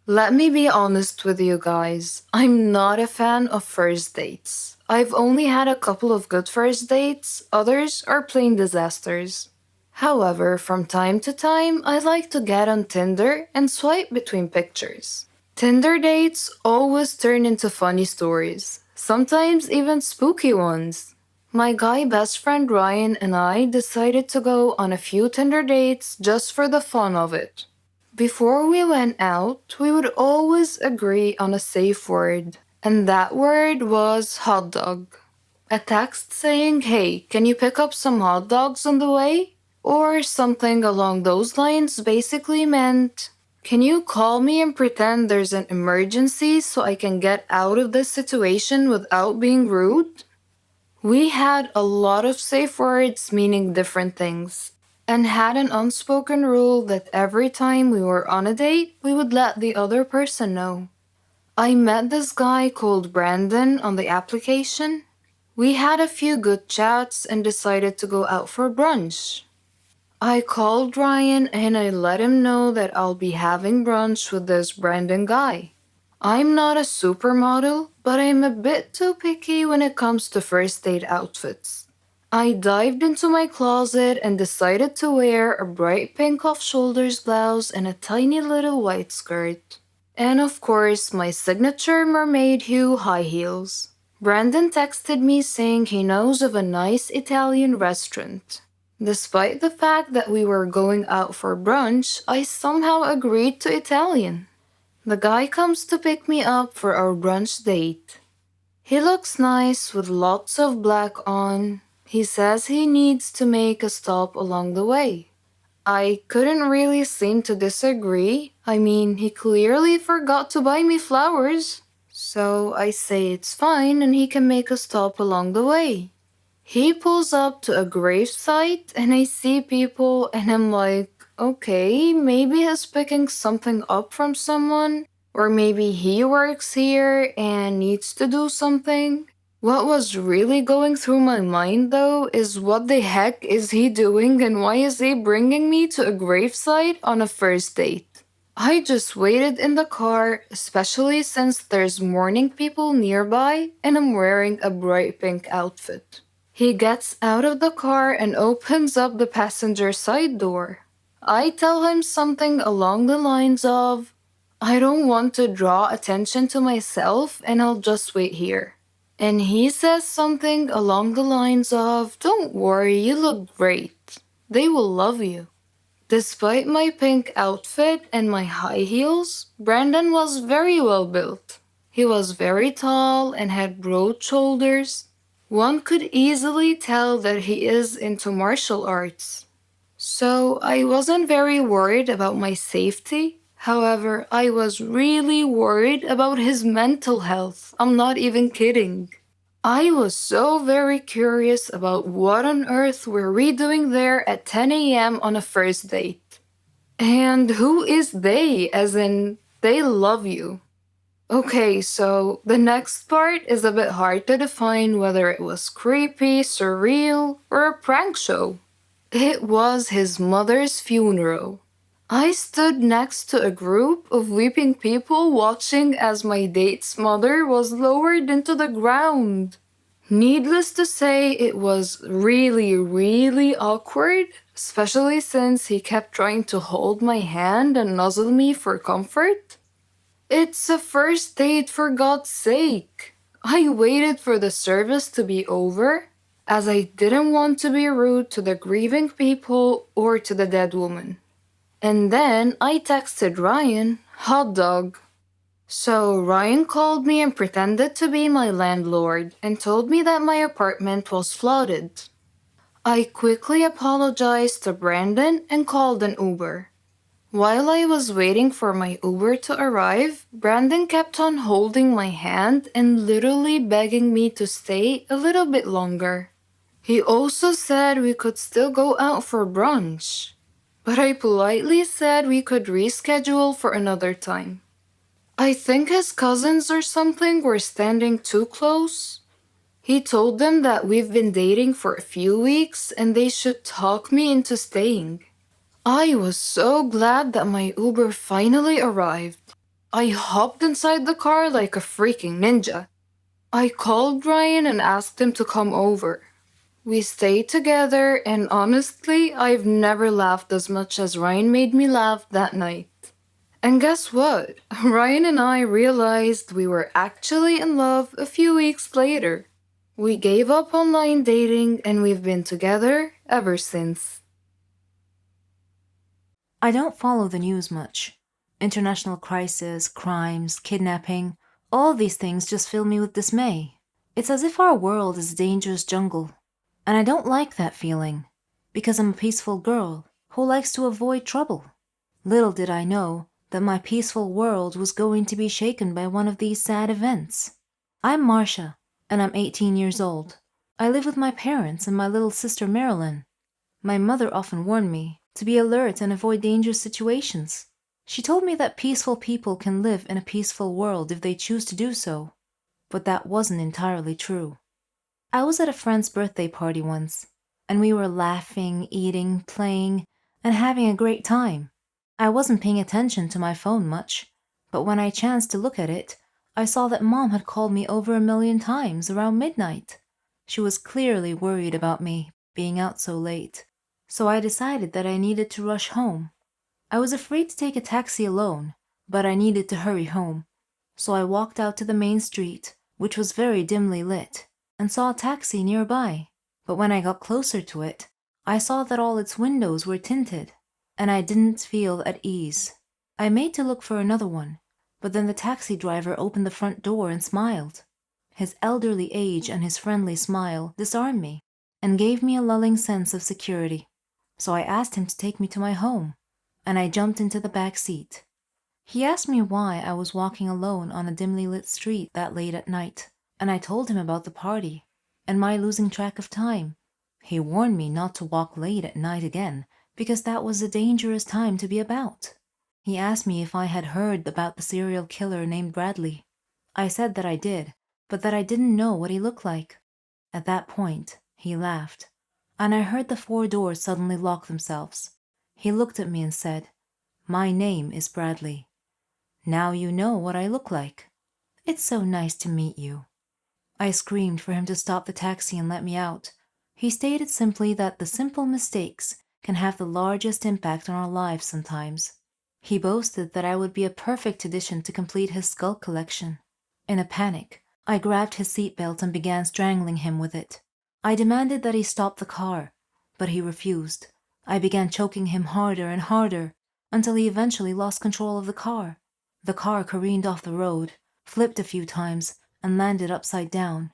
Let me be honest with you guys. I'm not a fan of first dates. I've only had a couple of good first dates, others are plain disasters. However, from time to time, I like to get on Tinder and swipe between pictures. Tinder dates always turn into funny stories, sometimes even spooky ones. My guy best friend Ryan and I decided to go on a few Tinder dates just for the fun of it. Before we went out, we would always agree on a safe word, and that word was hot dog. A text saying, "Hey, can you pick up some hot dogs on the way?" Or something along those lines basically meant, "Can you call me and pretend there's an emergency so I can get out of this situation without being rude?" We had a lot of safe words meaning different things, and had an unspoken rule that every time we were on a date, we would let the other person know. I met this guy called Brandon on the application. We had a few good chats and decided to go out for brunch. I called Ryan and I let him know that I'll be having brunch with this Brandon guy. I'm not a supermodel, but I'm a bit too picky when it comes to first date outfits. I dived into my closet and decided to wear a bright pink off-shoulders blouse and a tiny little white skirt. And of course, my signature mermaid hue high heels. Brandon texted me saying he knows of a nice Italian restaurant. Despite the fact that we were going out for brunch, I somehow agreed to Italian. The guy comes to pick me up for our brunch date. He looks nice with lots of black on. He says he needs to make a stop along the way. I couldn't really seem to disagree. I mean, he clearly forgot to buy me flowers. So I say it's fine and he can make a stop along the way. He pulls up to a gravesite and I see people and I'm like, okay, maybe he's picking something up from someone, or maybe he works here and needs to do something. What was really going through my mind though is what the heck is he doing and why is he bringing me to a gravesite on a first date? I just waited in the car, especially since there's mourning people nearby and I'm wearing a bright pink outfit. He gets out of the car and opens up the passenger side door. I tell him something along the lines of, "I don't want to draw attention to myself and I'll just wait here." And he says something along the lines of, "Don't worry, you look great. They will love you." Despite my pink outfit and my high heels, Brandon was very well built. He was very tall and had broad shoulders. One could easily tell that he is into martial arts. So I wasn't very worried about my safety. However, I was really worried about his mental health. I'm not even kidding. I was so very curious about what on earth were we doing there at 10 a.m. on a first date. And who is they, as in, they love you? Okay, so the next part is a bit hard to define whether it was creepy, surreal, or a prank show. It was his mother's funeral. I stood next to a group of weeping people watching as my date's mother was lowered into the ground. Needless to say, it was really, really awkward, especially since he kept trying to hold my hand and nuzzle me for comfort. It's a first date, for God's sake. I waited for the service to be over, as I didn't want to be rude to the grieving people or to the dead woman. And then I texted Ryan, "Hot dog." So Ryan called me and pretended to be my landlord and told me that my apartment was flooded. I quickly apologized to Brandon and called an Uber. While I was waiting for my Uber to arrive, Brandon kept on holding my hand and literally begging me to stay a little bit longer. He also said we could still go out for brunch, but I politely said we could reschedule for another time. I think his cousins or something were standing too close. He told them that we've been dating for a few weeks and they should talk me into staying. I was so glad that my Uber finally arrived. I hopped inside the car like a freaking ninja. I called Ryan and asked him to come over. We stayed together, and honestly, I've never laughed as much as Ryan made me laugh that night. And guess what? Ryan and I realized we were actually in love a few weeks later. We gave up online dating and we've been together ever since. I don't follow the news much. International crisis, crimes, kidnapping, all these things just fill me with dismay. It's as if our world is a dangerous jungle. And I don't like that feeling, because I'm a peaceful girl who likes to avoid trouble. Little did I know that my peaceful world was going to be shaken by one of these sad events. I'm Marcia, and I'm 18 years old. I live with my parents and my little sister Marilyn. My mother often warned me to be alert and avoid dangerous situations. She told me that peaceful people can live in a peaceful world if they choose to do so, but that wasn't entirely true. I was at a friend's birthday party once, and we were laughing, eating, playing, and having a great time. I wasn't paying attention to my phone much, but when I chanced to look at it, I saw that Mom had called me over 1,000,000 times around midnight. She was clearly worried about me being out so late, so I decided that I needed to rush home. I was afraid to take a taxi alone, but I needed to hurry home. So I walked out to the main street, which was very dimly lit, and saw a taxi nearby. But when I got closer to it, I saw that all its windows were tinted, and I didn't feel at ease. I made to look for another one, but then the taxi driver opened the front door and smiled. His elderly age and his friendly smile disarmed me and gave me a lulling sense of security. So I asked him to take me to my home, and I jumped into the back seat. He asked me why I was walking alone on a dimly lit street that late at night, and I told him about the party and my losing track of time. He warned me not to walk late at night again because that was a dangerous time to be about. He asked me if I had heard about the serial killer named Bradley. I said that I did, but that I didn't know what he looked like. At that point, he laughed, and I heard the 4 doors suddenly lock themselves. He looked at me and said, "My name is Bradley. Now you know what I look like. It's so nice to meet you." I screamed for him to stop the taxi and let me out. He stated simply that the simple mistakes can have the largest impact on our lives sometimes. He boasted that I would be a perfect addition to complete his skull collection. In a panic, I grabbed his seatbelt and began strangling him with it. I demanded that he stop the car, but he refused. I began choking him harder and harder until he eventually lost control of the car. The car careened off the road, flipped a few times, and landed upside down.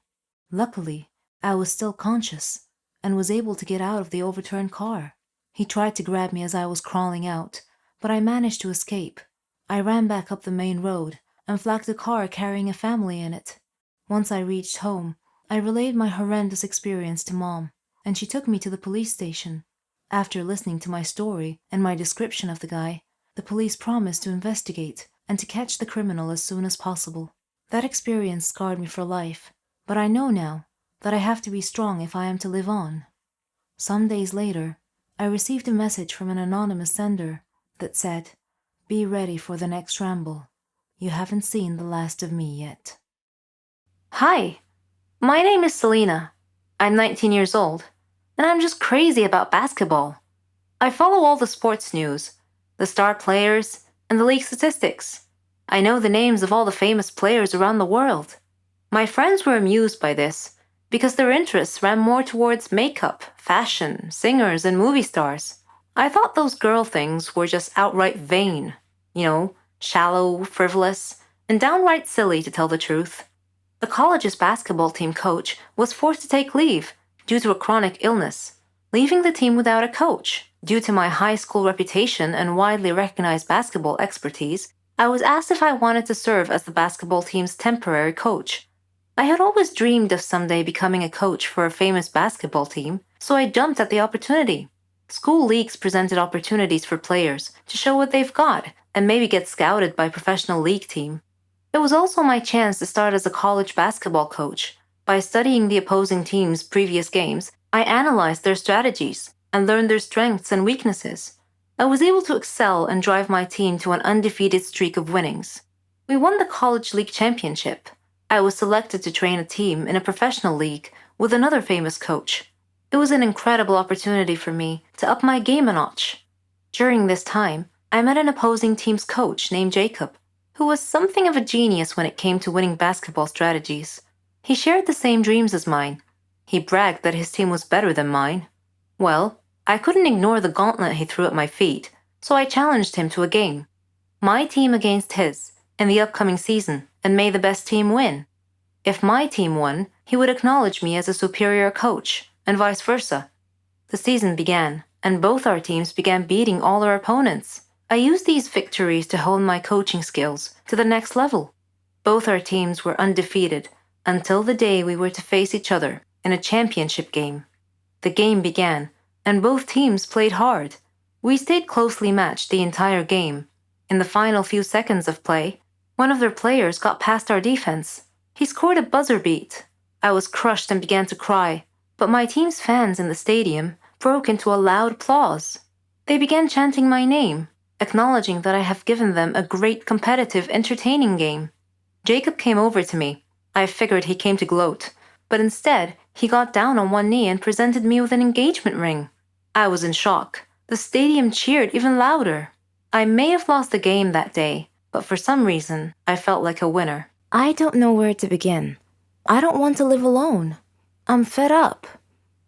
Luckily, I was still conscious and was able to get out of the overturned car. He tried to grab me as I was crawling out, but I managed to escape. I ran back up the main road and flagged a car carrying a family in it. Once I reached home, I relayed my horrendous experience to Mom, and she took me to the police station. After listening to my story and my description of the guy, the police promised to investigate and to catch the criminal as soon as possible. That experience scarred me for life, but I know now that I have to be strong if I am to live on. Some days later, I received a message from an anonymous sender that said, "Be ready for the next ramble. You haven't seen the last of me yet." Hi, my name is Selena. I'm 19 years old, and I'm just crazy about basketball. I follow all the sports news, the star players, and the league statistics. I know the names of all the famous players around the world. My friends were amused by this because their interests ran more towards makeup, fashion, singers, and movie stars. I thought those girl things were just outright vain, shallow, frivolous, and downright silly to tell the truth. The college's basketball team coach was forced to take leave due to a chronic illness, leaving the team without a coach. Due to my high school reputation and widely recognized basketball expertise, I was asked if I wanted to serve as the basketball team's temporary coach. I had always dreamed of someday becoming a coach for a famous basketball team, so I jumped at the opportunity. School leagues presented opportunities for players to show what they've got and maybe get scouted by a professional league team. It was also my chance to start as a college basketball coach. By studying the opposing team's previous games, I analyzed their strategies and learned their strengths and weaknesses. I was able to excel and drive my team to an undefeated streak of winnings. We won the college league championship. I was selected to train a team in a professional league with another famous coach. It was an incredible opportunity for me to up my game a notch. During this time, I met an opposing team's coach named Jacob, who was something of a genius when it came to winning basketball strategies. He shared the same dreams as mine. He bragged that his team was better than mine. Well, I couldn't ignore the gauntlet he threw at my feet, so I challenged him to a game. My team against his, in the upcoming season, and may the best team win. If my team won, he would acknowledge me as a superior coach, and vice versa. The season began, and both our teams began beating all our opponents. I used these victories to hone my coaching skills to the next level. Both our teams were undefeated until the day we were to face each other in a championship game. The game began, and both teams played hard. We stayed closely matched the entire game. In the final few seconds of play, one of their players got past our defense. He scored a buzzer beat. I was crushed and began to cry, but my team's fans in the stadium broke into a loud applause. They began chanting my name, acknowledging that I have given them a great competitive, entertaining game. Jacob came over to me. I figured he came to gloat, but instead, he got down on one knee and presented me with an engagement ring. I was in shock. The stadium cheered even louder. I may have lost the game that day, but for some reason, I felt like a winner. I don't know where to begin. I don't want to live alone. I'm fed up.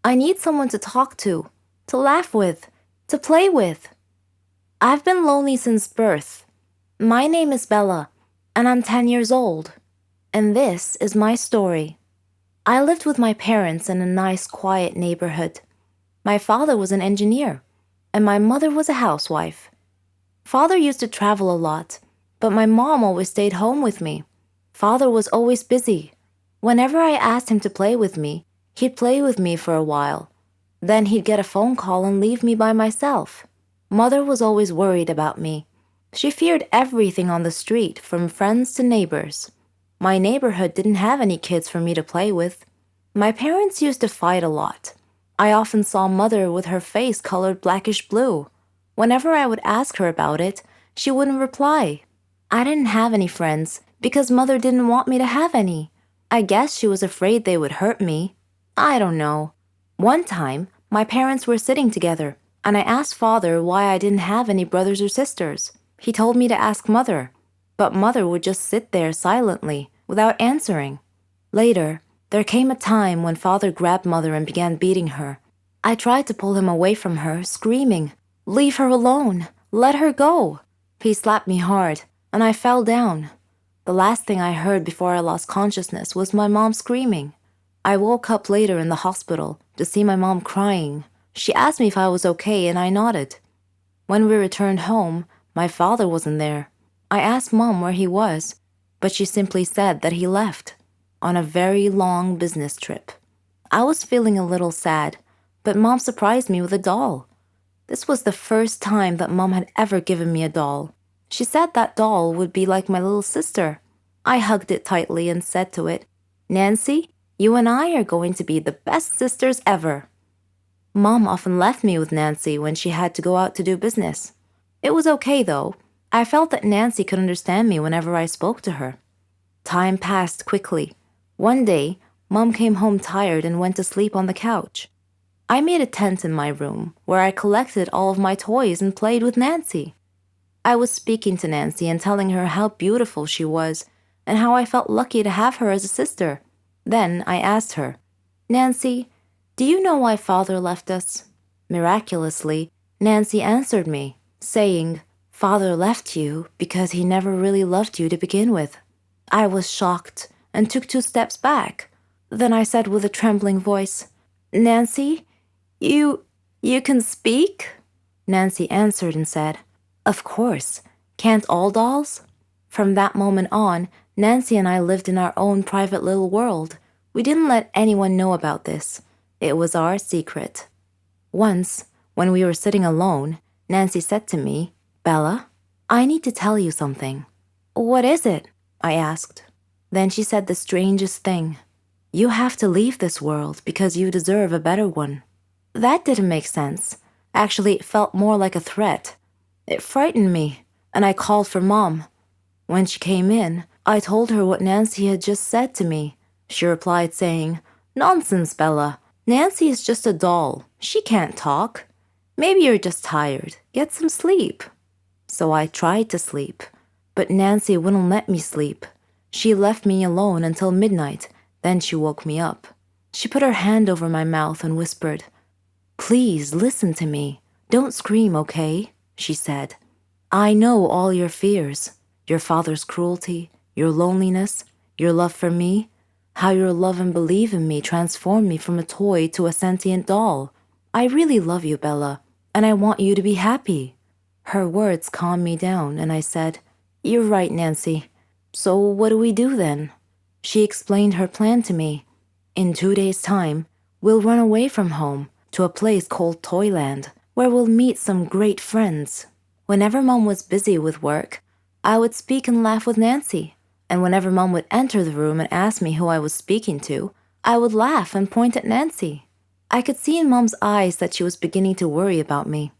I need someone to talk to laugh with, to play with. I've been lonely since birth. My name is Bella, and I'm 10 years old. And this is my story. I lived with my parents in a nice, quiet neighborhood. My father was an engineer, and my mother was a housewife. Father used to travel a lot, but my mom always stayed home with me. Father was always busy. Whenever I asked him to play with me, he'd play with me for a while. Then he'd get a phone call and leave me by myself. Mother was always worried about me. She feared everything on the street, from friends to neighbors. My neighborhood didn't have any kids for me to play with. My parents used to fight a lot. I often saw Mother with her face colored blackish blue. Whenever I would ask her about it, she wouldn't reply. I didn't have any friends because Mother didn't want me to have any. I guess she was afraid they would hurt me. I don't know. One time, my parents were sitting together, and I asked Father why I didn't have any brothers or sisters. He told me to ask Mother, but Mother would just sit there silently, without answering. Later, there came a time when Father grabbed Mother and began beating her. I tried to pull him away from her, screaming, "Leave her alone! Let her go!" He slapped me hard, and I fell down. The last thing I heard before I lost consciousness was my mom screaming. I woke up later in the hospital to see my mom crying. She asked me if I was okay, and I nodded. When we returned home, my father wasn't there. I asked Mom where he was, but she simply said that he left on a very long business trip. I was feeling a little sad, but Mom surprised me with a doll. This was the first time that Mom had ever given me a doll. She said that doll would be like my little sister. I hugged it tightly and said to it, "Nancy, you and I are going to be the best sisters ever." Mom often left me with Nancy when she had to go out to do business. It was okay, though. I felt that Nancy could understand me whenever I spoke to her. Time passed quickly. One day, Mom came home tired and went to sleep on the couch. I made a tent in my room where I collected all of my toys and played with Nancy. I was speaking to Nancy and telling her how beautiful she was and how I felt lucky to have her as a sister. Then I asked her, "Nancy, do you know why Father left us?" Miraculously, Nancy answered me, saying, "Father left you because he never really loved you to begin with." I was shocked and took 2 steps back. Then I said with a trembling voice, "Nancy, you can speak?" Nancy answered and said, "Of course. Can't all dolls?" From that moment on, Nancy and I lived in our own private little world. We didn't let anyone know about this. It was our secret. Once, when we were sitting alone, Nancy said to me, "Bella, I need to tell you something." "What is it?" I asked. Then she said the strangest thing. "You have to leave this world because you deserve a better one." That didn't make sense. Actually, it felt more like a threat. It frightened me, and I called for Mom. When she came in, I told her what Nancy had just said to me. She replied saying, "Nonsense, Bella. Nancy is just a doll. She can't talk. Maybe you're just tired. Get some sleep." So I tried to sleep, but Nancy wouldn't let me sleep. She left me alone until midnight, then she woke me up. She put her hand over my mouth and whispered, "Please listen to me. Don't scream, okay?" she said. "I know all your fears, your father's cruelty, your loneliness, your love for me, how your love and belief in me transformed me from a toy to a sentient doll. I really love you, Bella, and I want you to be happy." Her words calmed me down, and I said, "You're right, Nancy. So what do we do then?" She explained her plan to me. "In 2 days' time, we'll run away from home to a place called Toyland, where we'll meet some great friends." Whenever Mom was busy with work, I would speak and laugh with Nancy, and whenever Mom would enter the room and ask me who I was speaking to, I would laugh and point at Nancy. I could see in Mom's eyes that she was beginning to worry about me.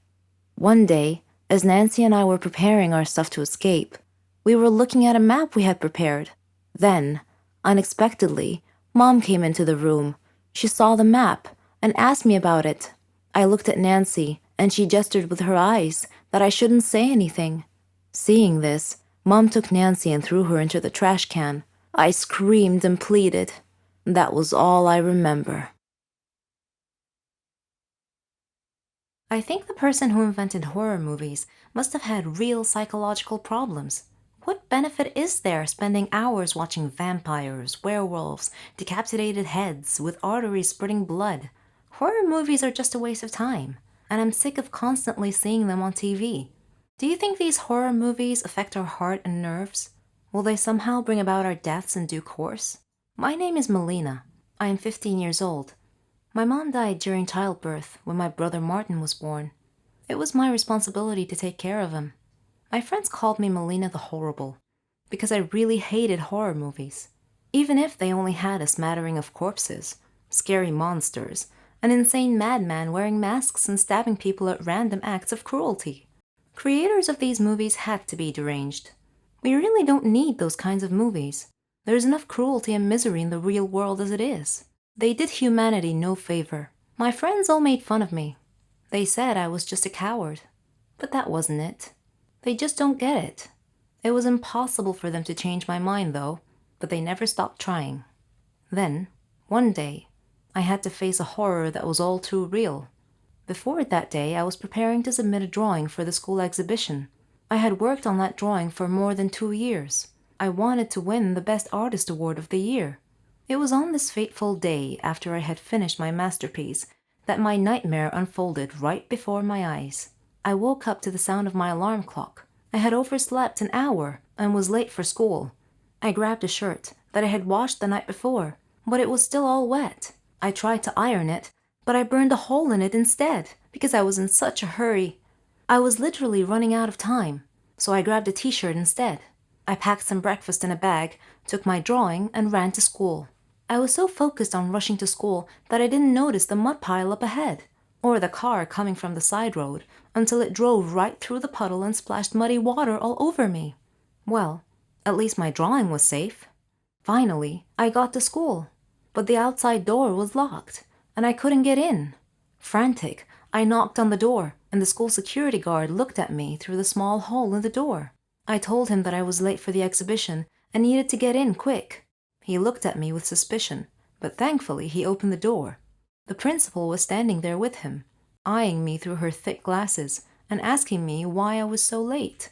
One day, as Nancy and I were preparing our stuff to escape, we were looking at a map we had prepared. Then, unexpectedly, Mom came into the room. She saw the map and asked me about it. I looked at Nancy, and she gestured with her eyes that I shouldn't say anything. Seeing this, Mom took Nancy and threw her into the trash can. I screamed and pleaded. That was all I remember. I think the person who invented horror movies must have had real psychological problems. What benefit is there spending hours watching vampires, werewolves, decapitated heads with arteries spurting blood? Horror movies are just a waste of time, and I'm sick of constantly seeing them on TV. Do you think these horror movies affect our heart and nerves? Will they somehow bring about our deaths in due course? My name is Melina. I am 15 years old. My mom died during childbirth when my brother Martin was born. It was my responsibility to take care of him. My friends called me Melina the Horrible because I really hated horror movies. Even if they only had a smattering of corpses, scary monsters, an insane madman wearing masks and stabbing people at random acts of cruelty. Creators of these movies had to be deranged. We really don't need those kinds of movies. There's enough cruelty and misery in the real world as it is. They did humanity no favor. My friends all made fun of me. They said I was just a coward. But that wasn't it. They just don't get it. It was impossible for them to change my mind, though, but they never stopped trying. Then, one day, I had to face a horror that was all too real. Before that day, I was preparing to submit a drawing for the school exhibition. I had worked on that drawing for more than 2 years. I wanted to win the Best Artist Award of the year. It was on this fateful day, after I had finished my masterpiece, that my nightmare unfolded right before my eyes. I woke up to the sound of my alarm clock. I had overslept an hour and was late for school. I grabbed a shirt that I had washed the night before, but it was still all wet. I tried to iron it, but I burned a hole in it instead because I was in such a hurry. I was literally running out of time, so I grabbed a t-shirt instead. I packed some breakfast in a bag, took my drawing, and ran to school. I was so focused on rushing to school that I didn't notice the mud pile up ahead, or the car coming from the side road, until it drove right through the puddle and splashed muddy water all over me. Well, at least my drawing was safe. Finally, I got to school, but the outside door was locked, and I couldn't get in. Frantic, I knocked on the door, and the school security guard looked at me through the small hole in the door. I told him that I was late for the exhibition and needed to get in quick. He looked at me with suspicion, but thankfully he opened the door. The principal was standing there with him, eyeing me through her thick glasses and asking me why I was so late.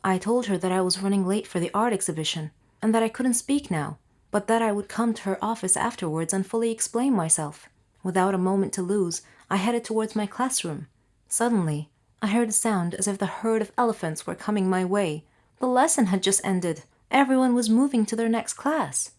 I told her that I was running late for the art exhibition and that I couldn't speak now, but that I would come to her office afterwards and fully explain myself. Without a moment to lose, I headed towards my classroom. Suddenly, I heard a sound as if the herd of elephants were coming my way. The lesson had just ended. Everyone was moving to their next class.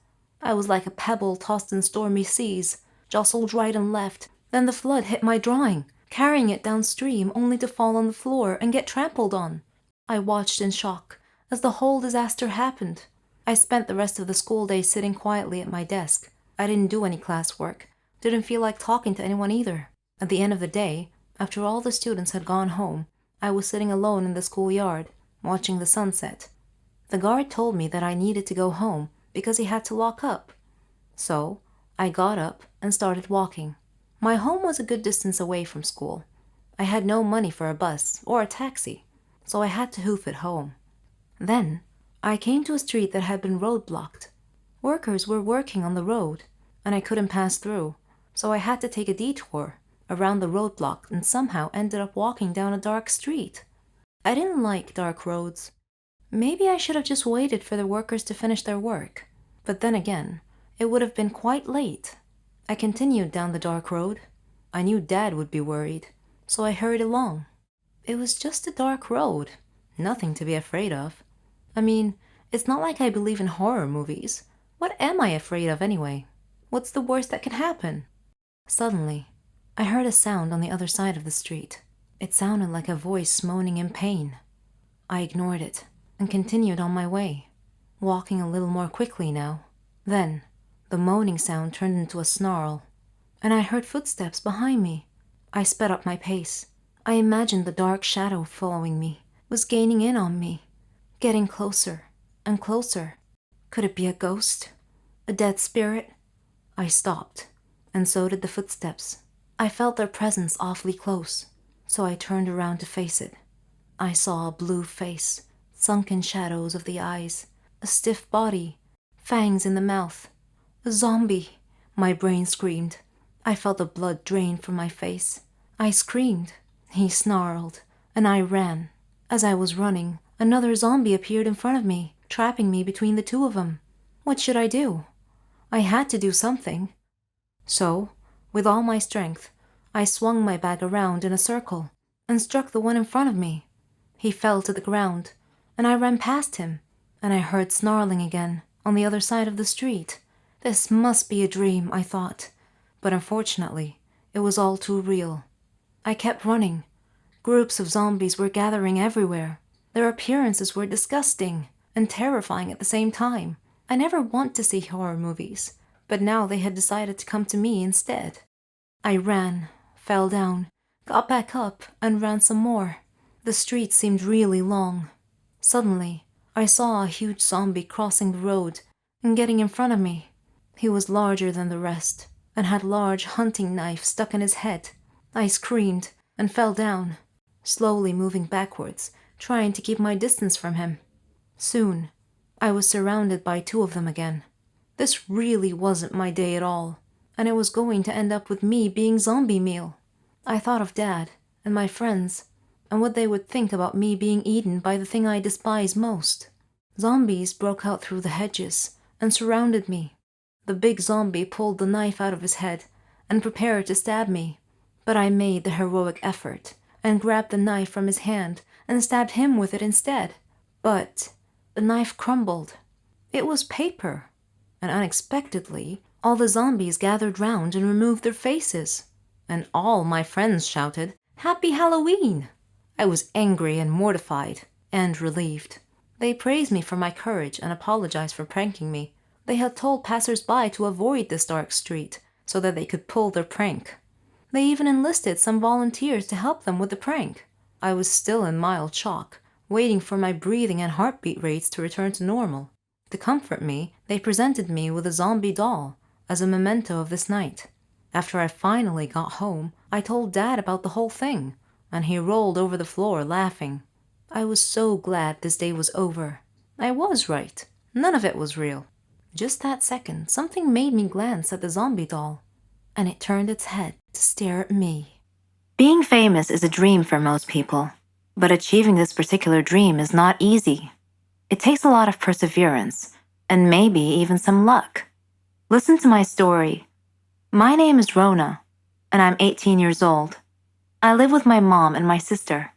I was like a pebble tossed in stormy seas, jostled right and left. Then the flood hit my drawing, carrying it downstream only to fall on the floor and get trampled on. I watched in shock as the whole disaster happened. I spent the rest of the school day sitting quietly at my desk. I didn't do any classwork, didn't feel like talking to anyone either. At the end of the day, after all the students had gone home, I was sitting alone in the schoolyard, watching the sunset. The guard told me that I needed to go home because he had to lock up. So, I got up and started walking. My home was a good distance away from school. I had no money for a bus or a taxi, so I had to hoof it home. Then, I came to a street that had been roadblocked. Workers were working on the road, and I couldn't pass through, so I had to take a detour around the roadblock and somehow ended up walking down a dark street. I didn't like dark roads. Maybe I should have just waited for the workers to finish their work. But then again, it would have been quite late. I continued down the dark road. I knew Dad would be worried, so I hurried along. It was just a dark road, nothing to be afraid of. I mean, it's not like I believe in horror movies. What am I afraid of anyway? What's the worst that can happen? Suddenly, I heard a sound on the other side of the street. It sounded like a voice moaning in pain. I ignored it and continued on my way, walking a little more quickly now. Then, the moaning sound turned into a snarl, and I heard footsteps behind me. I sped up my pace. I imagined the dark shadow following me, was gaining in on me, getting closer and closer. Could it be a ghost? A dead spirit? I stopped, and so did the footsteps. I felt their presence awfully close, so I turned around to face it. I saw a blue face, sunken shadows of the eyes, a stiff body, fangs in the mouth. A zombie! My brain screamed. I felt the blood drain from my face. I screamed. He snarled, and I ran. As I was running, another zombie appeared in front of me, trapping me between the two of them. What should I do? I had to do something. So, with all my strength, I swung my bag around in a circle and struck the one in front of me. He fell to the ground, and I ran past him, and I heard snarling again on the other side of the street. This must be a dream, I thought, but unfortunately, it was all too real. I kept running. Groups of zombies were gathering everywhere. Their appearances were disgusting and terrifying at the same time. I never want to see horror movies, but now they had decided to come to me instead. I ran, fell down, got back up, and ran some more. The street seemed really long. Suddenly, I saw a huge zombie crossing the road and getting in front of me. He was larger than the rest and had a large hunting knife stuck in his head. I screamed and fell down, slowly moving backwards, trying to keep my distance from him. Soon, I was surrounded by two of them again. This really wasn't my day at all, and it was going to end up with me being zombie meal. I thought of Dad and my friends and what they would think about me being eaten by the thing I despise most. Zombies broke out through the hedges and surrounded me. The big zombie pulled the knife out of his head and prepared to stab me, but I made the heroic effort and grabbed the knife from his hand and stabbed him with it instead. But the knife crumbled. It was paper, and unexpectedly, all the zombies gathered round and removed their faces, and all my friends shouted, "Happy Halloween!" I was angry and mortified, and relieved. They praised me for my courage and apologized for pranking me. They had told passers-by to avoid this dark street so that they could pull their prank. They even enlisted some volunteers to help them with the prank. I was still in mild shock, waiting for my breathing and heartbeat rates to return to normal. To comfort me, they presented me with a zombie doll as a memento of this night. After I finally got home, I told Dad about the whole thing, and he rolled over the floor laughing. I was so glad this day was over. I was right. None of it was real. Just that second, something made me glance at the zombie doll, and it turned its head to stare at me. Being famous is a dream for most people, but achieving this particular dream is not easy. It takes a lot of perseverance, and maybe even some luck. Listen to my story. My name is Rona, and I'm 18 years old. I live with my mom and my sister.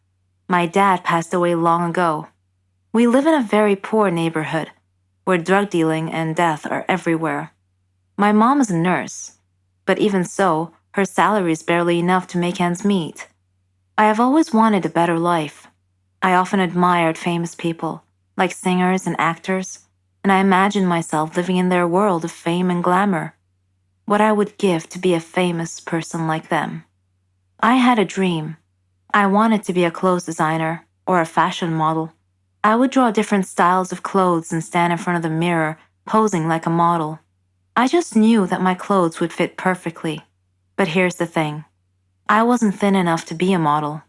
My dad passed away long ago. We live in a very poor neighborhood, where drug dealing and death are everywhere. My mom is a nurse, but even so, her salary is barely enough to make ends meet. I have always wanted a better life. I often admired famous people, like singers and actors, and I imagined myself living in their world of fame and glamour. What I would give to be a famous person like them. I had a dream. I wanted to be a clothes designer or a fashion model. I would draw different styles of clothes and stand in front of the mirror, posing like a model. I just knew that my clothes would fit perfectly. But here's the thing. I wasn't thin enough to be a model.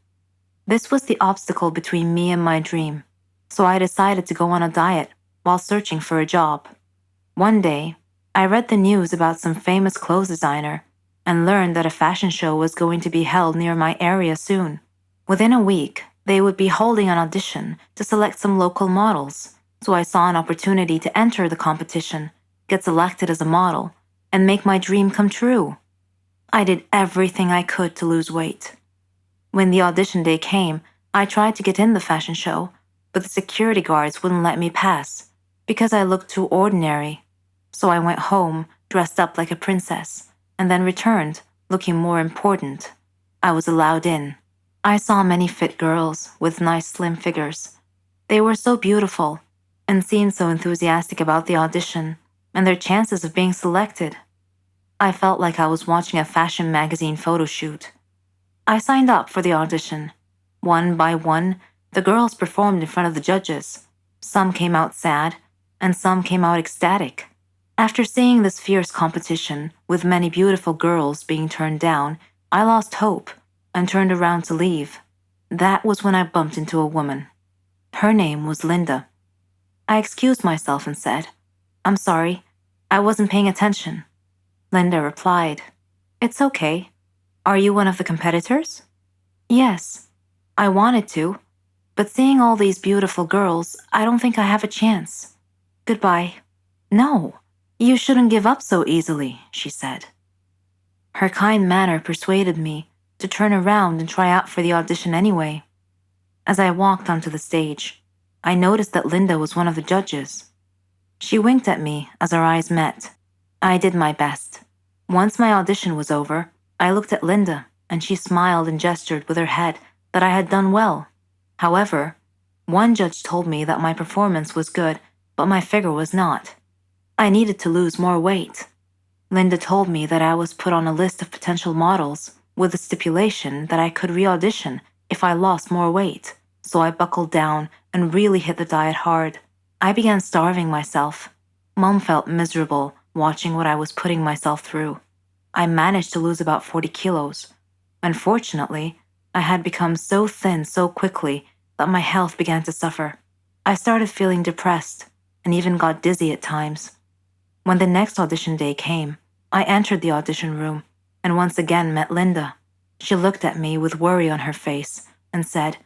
This was the obstacle between me and my dream, so I decided to go on a diet while searching for a job. One day, I read the news about some famous clothes designer and learned that a fashion show was going to be held near my area soon. Within a week, they would be holding an audition to select some local models, so I saw an opportunity to enter the competition, get selected as a model, and make my dream come true. I did everything I could to lose weight. When the audition day came, I tried to get in the fashion show, but the security guards wouldn't let me pass because I looked too ordinary. So I went home, dressed up like a princess, and then returned, looking more important. I was allowed in. I saw many fit girls with nice slim figures. They were so beautiful and seemed so enthusiastic about the audition and their chances of being selected. I felt like I was watching a fashion magazine photo shoot. I signed up for the audition. One by one, the girls performed in front of the judges. Some came out sad, and some came out ecstatic. After seeing this fierce competition, with many beautiful girls being turned down, I lost hope and turned around to leave. That was when I bumped into a woman. Her name was Linda. I excused myself and said, "I'm sorry, I wasn't paying attention." Linda replied, "It's okay. Are you one of the competitors?" "Yes, I wanted to, but seeing all these beautiful girls, I don't think I have a chance. Goodbye." "No, you shouldn't give up so easily," she said. Her kind manner persuaded me to turn around and try out for the audition anyway. As I walked onto the stage, I noticed that Linda was one of the judges. She winked at me as our eyes met. I did my best. Once my audition was over, I looked at Linda, and she smiled and gestured with her head that I had done well. However, one judge told me that my performance was good, but my figure was not. I needed to lose more weight. Linda told me that I was put on a list of potential models with the stipulation that I could re-audition if I lost more weight, so I buckled down and really hit the diet hard. I began starving myself. Mom felt miserable watching what I was putting myself through. I managed to lose about 40 kilos. Unfortunately, I had become so thin so quickly that my health began to suffer. I started feeling depressed and even got dizzy at times. When the next audition day came, I entered the audition room and once again met Linda. She looked at me with worry on her face and said,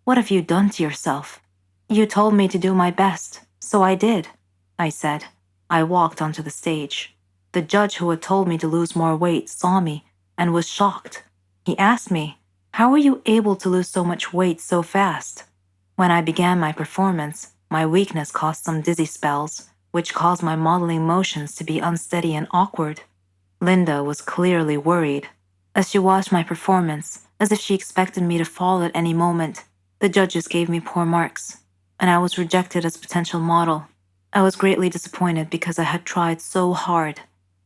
"What have you done to yourself?" "You told me to do my best, so I did," I said. I walked onto the stage. The judge who had told me to lose more weight saw me and was shocked. He asked me, "How were you able to lose so much weight so fast?" When I began my performance, my weakness caused some dizzy spells, which caused my modeling motions to be unsteady and awkward. Linda was clearly worried. As she watched my performance, as if she expected me to fall at any moment, the judges gave me poor marks, and I was rejected as a potential model. I was greatly disappointed because I had tried so hard.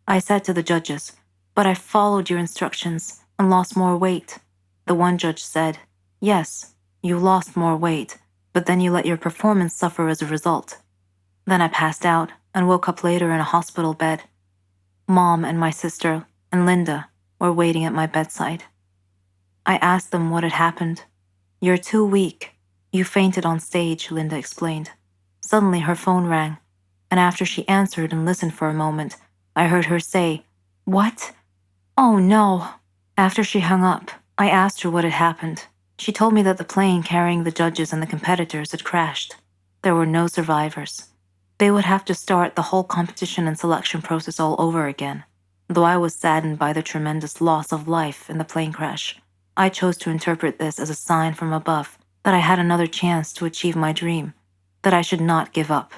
I said to the judges, "But I followed your instructions and lost more weight." The one judge said, "Yes, you lost more weight, but then you let your performance suffer as a result." Then I passed out and woke up later in a hospital bed. Mom and my sister and Linda were waiting at my bedside. I asked them what had happened. "You're too weak. You fainted on stage," Linda explained. Suddenly her phone rang, and after she answered and listened for a moment, I heard her say, "What? Oh no." After she hung up, I asked her what had happened. She told me that the plane carrying the judges and the competitors had crashed. There were no survivors. They would have to start the whole competition and selection process all over again. Though I was saddened by the tremendous loss of life in the plane crash, I chose to interpret this as a sign from above that I had another chance to achieve my dream, that I should not give up.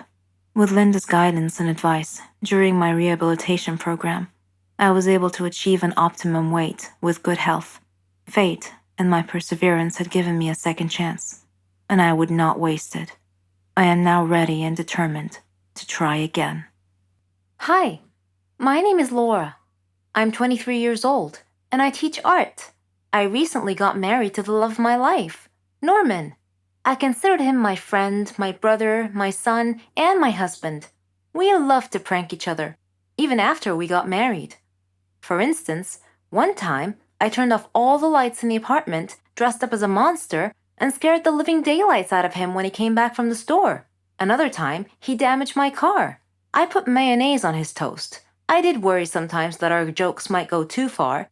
With Linda's guidance and advice during my rehabilitation program, I was able to achieve an optimum weight with good health. Fate and my perseverance had given me a second chance, and I would not waste it. I am now ready and determined to try again. Hi, my name is Laura. I'm 23 years old, and I teach art. I recently got married to the love of my life, Norman. I considered him my friend, my brother, my son, and my husband. We loved to prank each other, even after we got married. For instance, one time I turned off all the lights in the apartment, dressed up as a monster, and scared the living daylights out of him when he came back from the store. Another time, he damaged my car. I put mayonnaise on his toast. I did worry sometimes that our jokes might go too far.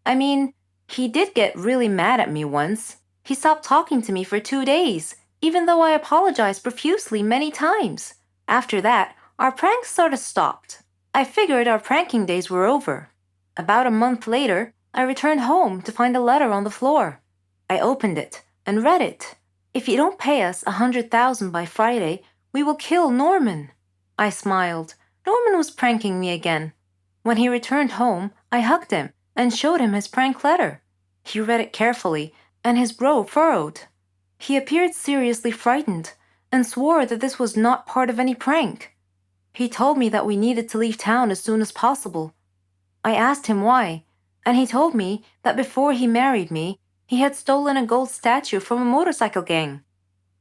I mean, he did get really mad at me once. He stopped talking to me for 2 days, even though I apologized profusely many times. After that, our pranks sort of stopped. I figured our pranking days were over. About a month later, I returned home to find a letter on the floor. I opened it and read it. If you don't pay us 100,000 by Friday, we will kill Norman. I smiled. Norman was pranking me again. When he returned home, I hugged him and showed him his prank letter. He read it carefully, and his brow furrowed. He appeared seriously frightened and swore that this was not part of any prank. He told me that we needed to leave town as soon as possible. I asked him why, and he told me that before he married me, he had stolen a gold statue from a motorcycle gang.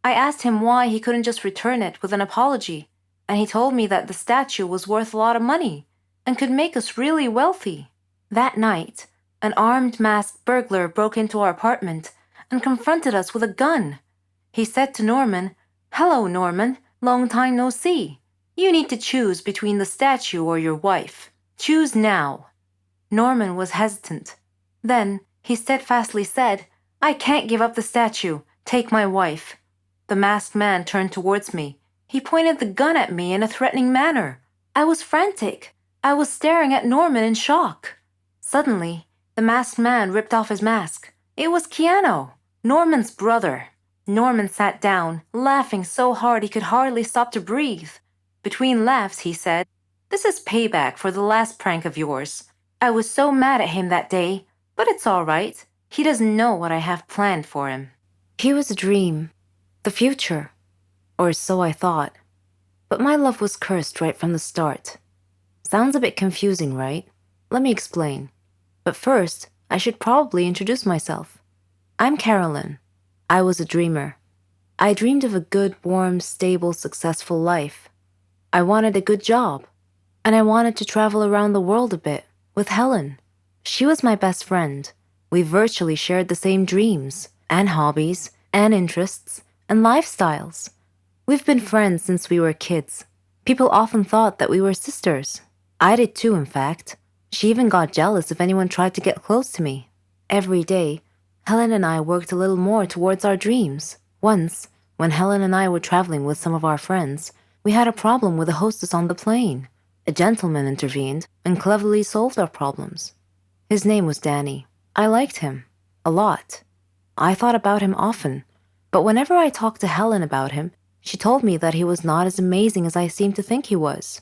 I asked him why he couldn't just return it with an apology, and he told me that the statue was worth a lot of money and could make us really wealthy. That night, an armed masked burglar broke into our apartment and confronted us with a gun. He said to Norman, "Hello, Norman, long time no see. You need to choose between the statue or your wife. Choose now." Norman was hesitant. Then he steadfastly said, "I can't give up the statue. Take my wife." The masked man turned towards me. He pointed the gun at me in a threatening manner. I was frantic. I was staring at Norman in shock. Suddenly, the masked man ripped off his mask. It was Keanu, Norman's brother. Norman sat down, laughing so hard he could hardly stop to breathe. Between laughs, he said, "This is payback for the last prank of yours. I was so mad at him that day, but it's all right. He doesn't know what I have planned for him." He was a dream, the future, or so I thought. But my love was cursed right from the start. Sounds a bit confusing, right? Let me explain. But first, I should probably introduce myself. I'm Carolyn. I was a dreamer. I dreamed of a good, warm, stable, successful life. I wanted a good job, and I wanted to travel around the world a bit with Helen. She was my best friend. We virtually shared the same dreams, and hobbies, and interests, and lifestyles. We've been friends since we were kids. People often thought that we were sisters. I did too, in fact. She even got jealous if anyone tried to get close to me. Every day, Helen and I worked a little more towards our dreams. Once, when Helen and I were traveling with some of our friends, we had a problem with the hostess on the plane. A gentleman intervened and cleverly solved our problems. His name was Danny. I liked him. A lot. I thought about him often, but whenever I talked to Helen about him, she told me that he was not as amazing as I seemed to think he was.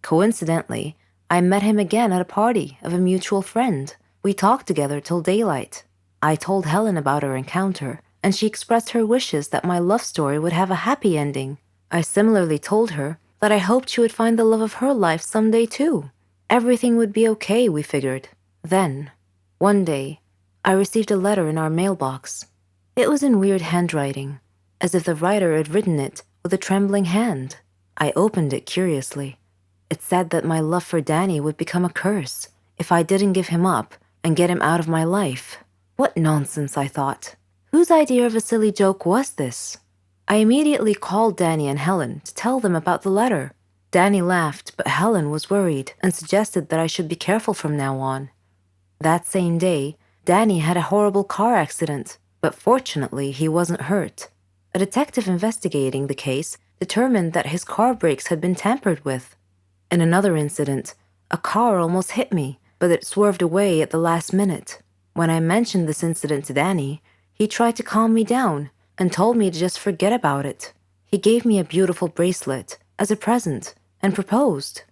Coincidentally, I met him again at a party of a mutual friend. We talked together till daylight. I told Helen about our encounter, and she expressed her wishes that my love story would have a happy ending. I similarly told her that I hoped she would find the love of her life someday too. Everything would be okay, we figured. Then, one day, I received a letter in our mailbox. It was in weird handwriting, as if the writer had written it with a trembling hand. I opened it curiously. It said that my love for Danny would become a curse if I didn't give him up and get him out of my life. What nonsense, I thought. Whose idea of a silly joke was this? I immediately called Danny and Helen to tell them about the letter. Danny laughed, but Helen was worried and suggested that I should be careful from now on. That same day, Danny had a horrible car accident, but fortunately he wasn't hurt. A detective investigating the case determined that his car brakes had been tampered with. In another incident, a car almost hit me, but it swerved away at the last minute. When I mentioned this incident to Danny, he tried to calm me down and told me to just forget about it. He gave me a beautiful bracelet as a present and proposed.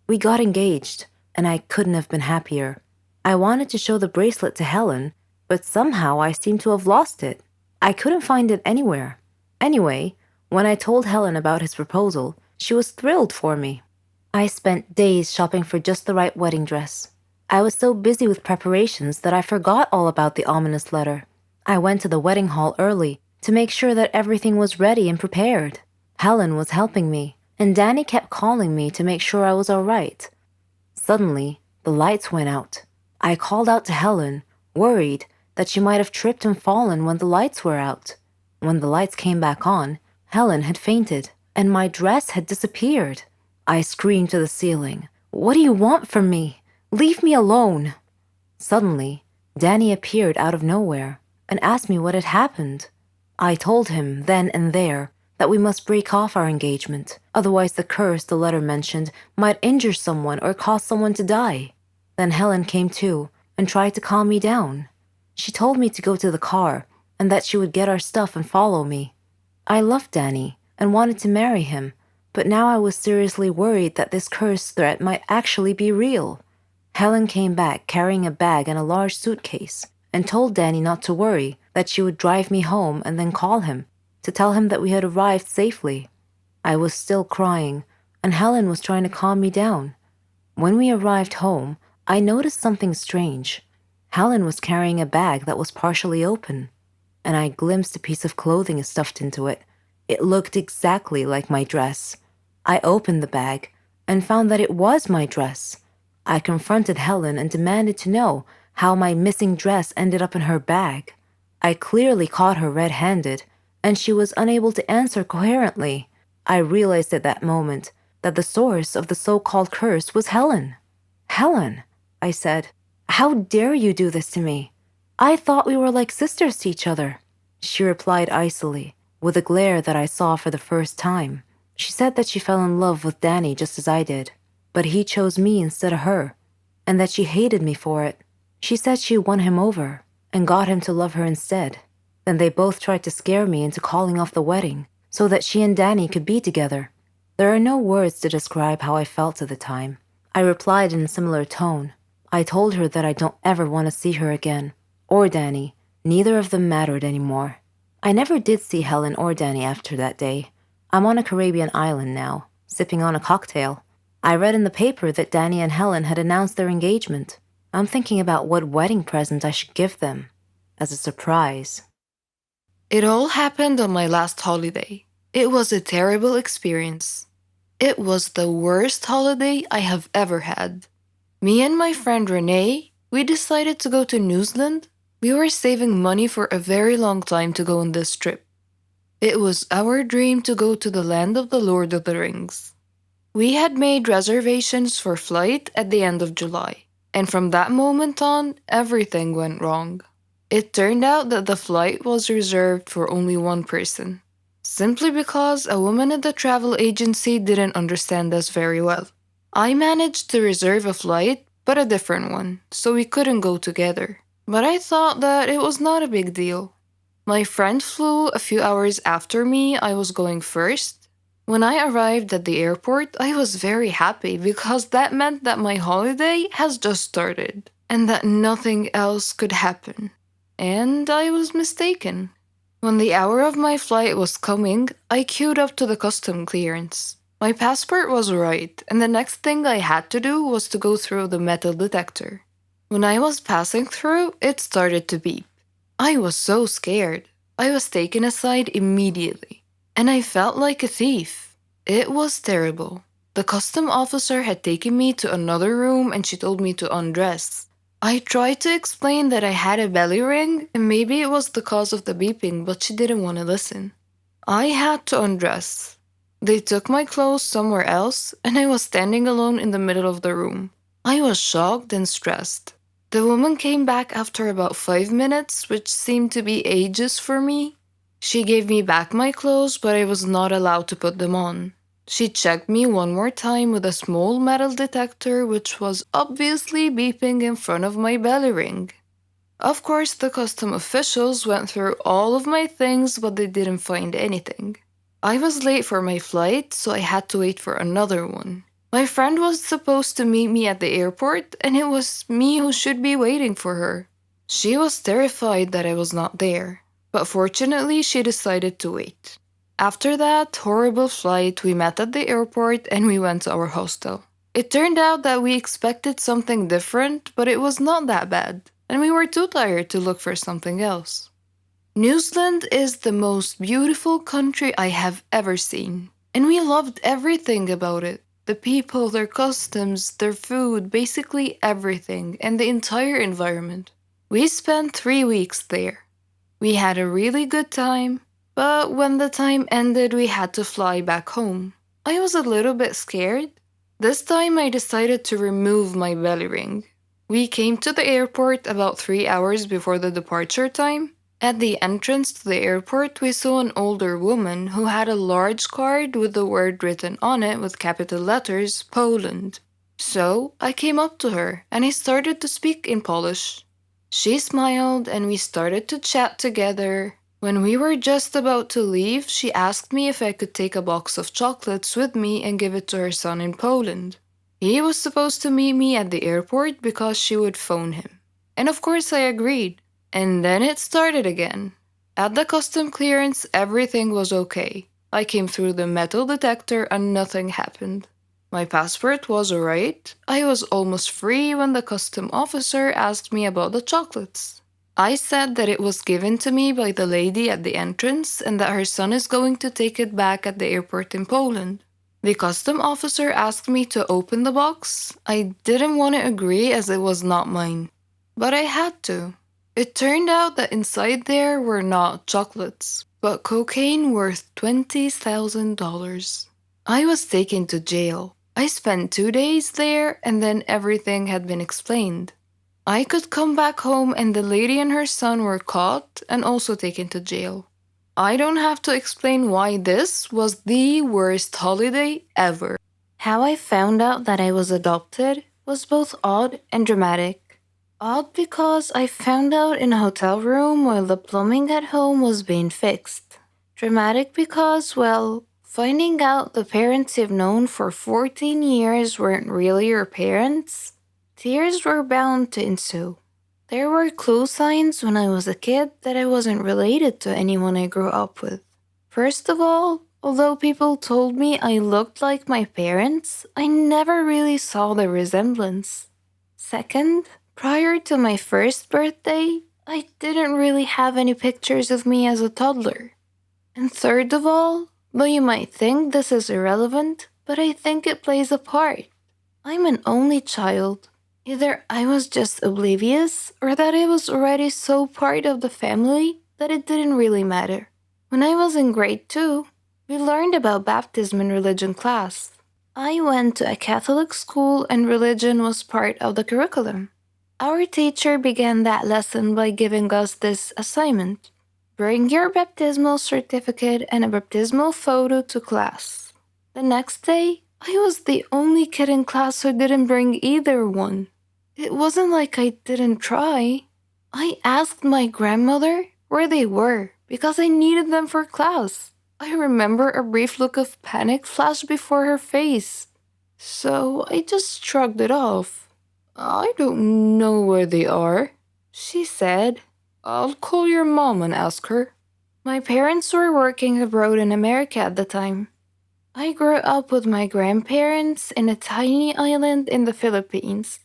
We got engaged, and I couldn't have been happier. I wanted to show the bracelet to Helen, but somehow I seemed to have lost it. I couldn't find it anywhere. Anyway, when I told Helen about his proposal, she was thrilled for me. I spent days shopping for just the right wedding dress. I was so busy with preparations that I forgot all about the ominous letter. I went to the wedding hall early to make sure that everything was ready and prepared. Helen was helping me, and Danny kept calling me to make sure I was all right. Suddenly, the lights went out. I called out to Helen, worried that she might have tripped and fallen when the lights were out. When the lights came back on, Helen had fainted, and my dress had disappeared. I screamed to the ceiling, "What do you want from me? Leave me alone!" Suddenly, Danny appeared out of nowhere and asked me what had happened. I told him then and there that we must break off our engagement, otherwise the curse the letter mentioned might injure someone or cause someone to die. Then Helen came to and tried to calm me down. She told me to go to the car and that she would get our stuff and follow me. I loved Danny and wanted to marry him, but now I was seriously worried that this curse threat might actually be real. Helen came back carrying a bag and a large suitcase and told Danny not to worry, that she would drive me home and then call him to tell him that we had arrived safely. I was still crying, and Helen was trying to calm me down. When we arrived home, I noticed something strange. Helen was carrying a bag that was partially open, and I glimpsed a piece of clothing stuffed into it. It looked exactly like my dress. I opened the bag and found that it was my dress. I confronted Helen and demanded to know how my missing dress ended up in her bag. I clearly caught her red-handed, and she was unable to answer coherently. I realized at that moment that the source of the so-called curse was Helen. "Helen," I said, "how dare you do this to me? I thought we were like sisters to each other." She replied icily, with a glare that I saw for the first time. She said that she fell in love with Danny just as I did, but he chose me instead of her, and that she hated me for it. She said she won him over and got him to love her instead. Then they both tried to scare me into calling off the wedding so that she and Danny could be together. There are no words to describe how I felt at the time. I replied in a similar tone. I told her that I don't ever want to see her again, or Danny. Neither of them mattered anymore. I never did see Helen or Danny after that day. I'm on a Caribbean island now, sipping on a cocktail. I read in the paper that Danny and Helen had announced their engagement. I'm thinking about what wedding present I should give them as a surprise. It all happened on my last holiday. It was a terrible experience. It was the worst holiday I have ever had. Me and my friend Renee, we decided to go to New Zealand. We were saving money for a very long time to go on this trip. It was our dream to go to the land of the Lord of the Rings. We had made reservations for flight at the end of July, and from that moment on, everything went wrong. It turned out that the flight was reserved for only one person, simply because a woman at the travel agency didn't understand us very well. I managed to reserve a flight, but a different one, so we couldn't go together. But I thought that it was not a big deal. My friend flew a few hours after me. I was going first. When I arrived at the airport, I was very happy because that meant that my holiday has just started and that nothing else could happen. And I was mistaken. When the hour of my flight was coming, I queued up to the custom clearance. My passport was right, and the next thing I had to do was to go through the metal detector. When I was passing through, it started to beep. I was so scared. I was taken aside immediately, and I felt like a thief. It was terrible. The custom officer had taken me to another room and she told me to undress. I tried to explain that I had a belly ring and maybe it was the cause of the beeping, but she didn't want to listen. I had to undress. They took my clothes somewhere else and I was standing alone in the middle of the room. I was shocked and stressed. The woman came back after about 5 minutes, which seemed to be ages for me. She gave me back my clothes, but I was not allowed to put them on. She checked me one more time with a small metal detector, which was obviously beeping in front of my belly ring. Of course, the custom officials went through all of my things, but they didn't find anything. I was late for my flight, so I had to wait for another one. My friend was supposed to meet me at the airport, and it was me who should be waiting for her. She was terrified that I was not there, but fortunately she decided to wait. After that horrible flight, we met at the airport and we went to our hostel. It turned out that we expected something different, but it was not that bad, and we were too tired to look for something else. New Zealand is the most beautiful country I have ever seen, and we loved everything about it. The people, their customs, their food, basically everything, and the entire environment. We spent 3 weeks there. We had a really good time, but when the time ended, we had to fly back home. I was a little bit scared. This time, I decided to remove my belly ring. We came to the airport about 3 hours before the departure time. At the entrance to the airport, we saw an older woman who had a large card with the word written on it with capital letters, Poland. So I came up to her and I started to speak in Polish. She smiled and we started to chat together. When we were just about to leave, she asked me if I could take a box of chocolates with me and give it to her son in Poland. He was supposed to meet me at the airport because she would phone him. And of course I agreed. And then it started again. At the custom clearance, everything was okay. I came through the metal detector and nothing happened. My passport was alright. I was almost free when the custom officer asked me about the chocolates. I said that it was given to me by the lady at the entrance and that her son is going to take it back at the airport in Poland. The custom officer asked me to open the box. I didn't want to agree as it was not mine, but I had to. It turned out that inside there were not chocolates, but cocaine worth $20,000. I was taken to jail. I spent 2 days there and then everything had been explained. I could come back home and the lady and her son were caught and also taken to jail. I don't have to explain why this was the worst holiday ever. How I found out that I was adopted was both odd and dramatic. Odd because I found out in a hotel room while the plumbing at home was being fixed. Dramatic because, well, finding out the parents you've known for 14 years weren't really your parents, tears were bound to ensue. There were clue signs when I was a kid that I wasn't related to anyone I grew up with. First of all, although people told me I looked like my parents, I never really saw the resemblance. Second, prior to my first birthday, I didn't really have any pictures of me as a toddler. And third of all, though you might think this is irrelevant, but I think it plays a part. I'm an only child. Either I was just oblivious, or that I was already so part of the family that it didn't really matter. When I was in grade 2, we learned about baptism in religion class. I went to a Catholic school and religion was part of the curriculum. Our teacher began that lesson by giving us this assignment. Bring your baptismal certificate and a baptismal photo to class. The next day, I was the only kid in class who didn't bring either one. It wasn't like I didn't try. I asked my grandmother where they were because I needed them for class. I remember a brief look of panic flashed before her face. So I just shrugged it off. I don't know where they are, she said. I'll call your mom and ask her. My parents were working abroad in America at the time. I grew up with my grandparents in a tiny island in the Philippines.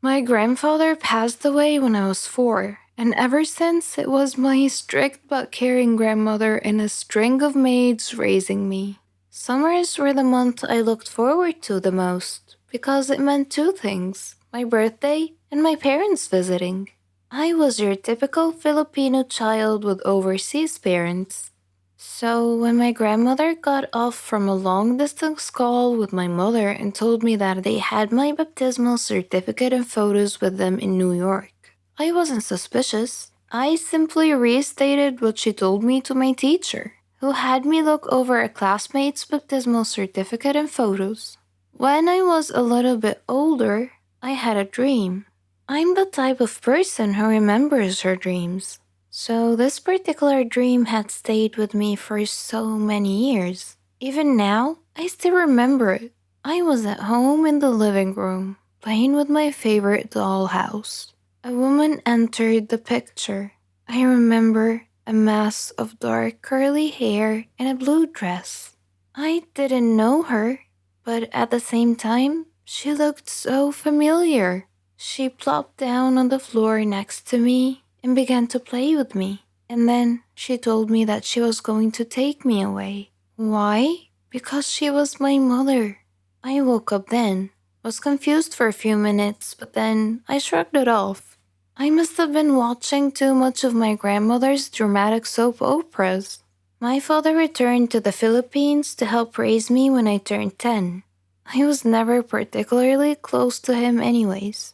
My grandfather passed away when I was 4, and ever since it was my strict but caring grandmother and a string of maids raising me. Summers were the month I looked forward to the most because it meant two things: my birthday and my parents visiting. I was your typical Filipino child with overseas parents. So when my grandmother got off from a long-distance call with my mother and told me that they had my baptismal certificate and photos with them in New York, I wasn't suspicious. I simply restated what she told me to my teacher, who had me look over a classmate's baptismal certificate and photos. When I was a little bit older, I had a dream. I'm the type of person who remembers her dreams. So this particular dream had stayed with me for so many years. Even now, I still remember it. I was at home in the living room, playing with my favorite dollhouse. A woman entered the picture. I remember a mass of dark curly hair and a blue dress. I didn't know her, but at the same time, she looked so familiar. She plopped down on the floor next to me and began to play with me. And then she told me that she was going to take me away. Why? Because she was my mother. I woke up then, was confused for a few minutes, but then I shrugged it off. I must have been watching too much of my grandmother's dramatic soap operas. My father returned to the Philippines to help raise me when I turned 10. I was never particularly close to him anyways.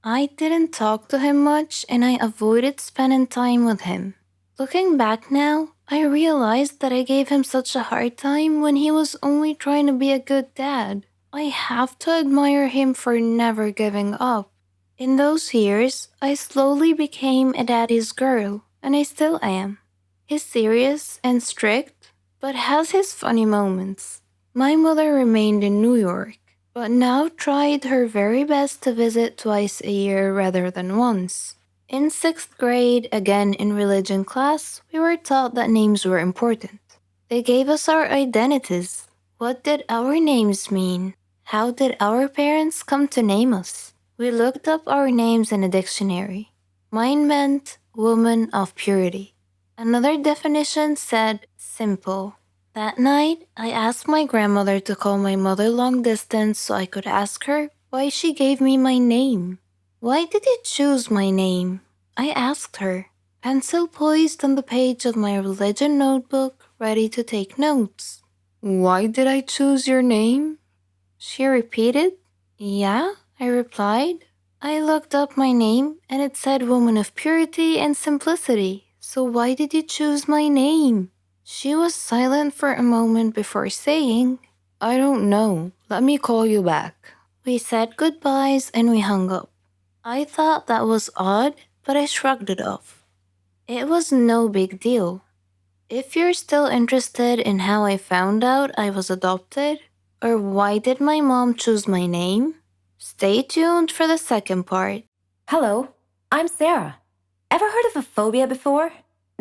I didn't talk to him much and I avoided spending time with him. Looking back now, I realized that I gave him such a hard time when he was only trying to be a good dad. I have to admire him for never giving up. In those years, I slowly became a daddy's girl, and I still am. He's serious and strict, but has his funny moments. My mother remained in New York, but now tried her very best to visit twice a year rather than once. In 6th grade, again in religion class, we were taught that names were important. They gave us our identities. What did our names mean? How did our parents come to name us? We looked up our names in a dictionary. Mine meant woman of purity. Another definition said simple. That night, I asked my grandmother to call my mother long distance so I could ask her why she gave me my name. Why did you choose my name? I asked her, pencil poised on the page of my religion notebook, ready to take notes. Why did I choose your name? She repeated. Yeah, I replied. I looked up my name and it said woman of purity and simplicity. So why did you choose my name? She was silent for a moment before saying, I don't know. Let me call you back. We said goodbyes and we hung up. I thought that was odd, but I shrugged it off. It was no big deal. If you're still interested in how I found out I was adopted, or why did my mom choose my name, stay tuned for the second part. Hello, I'm Sarah. Ever heard of a phobia before?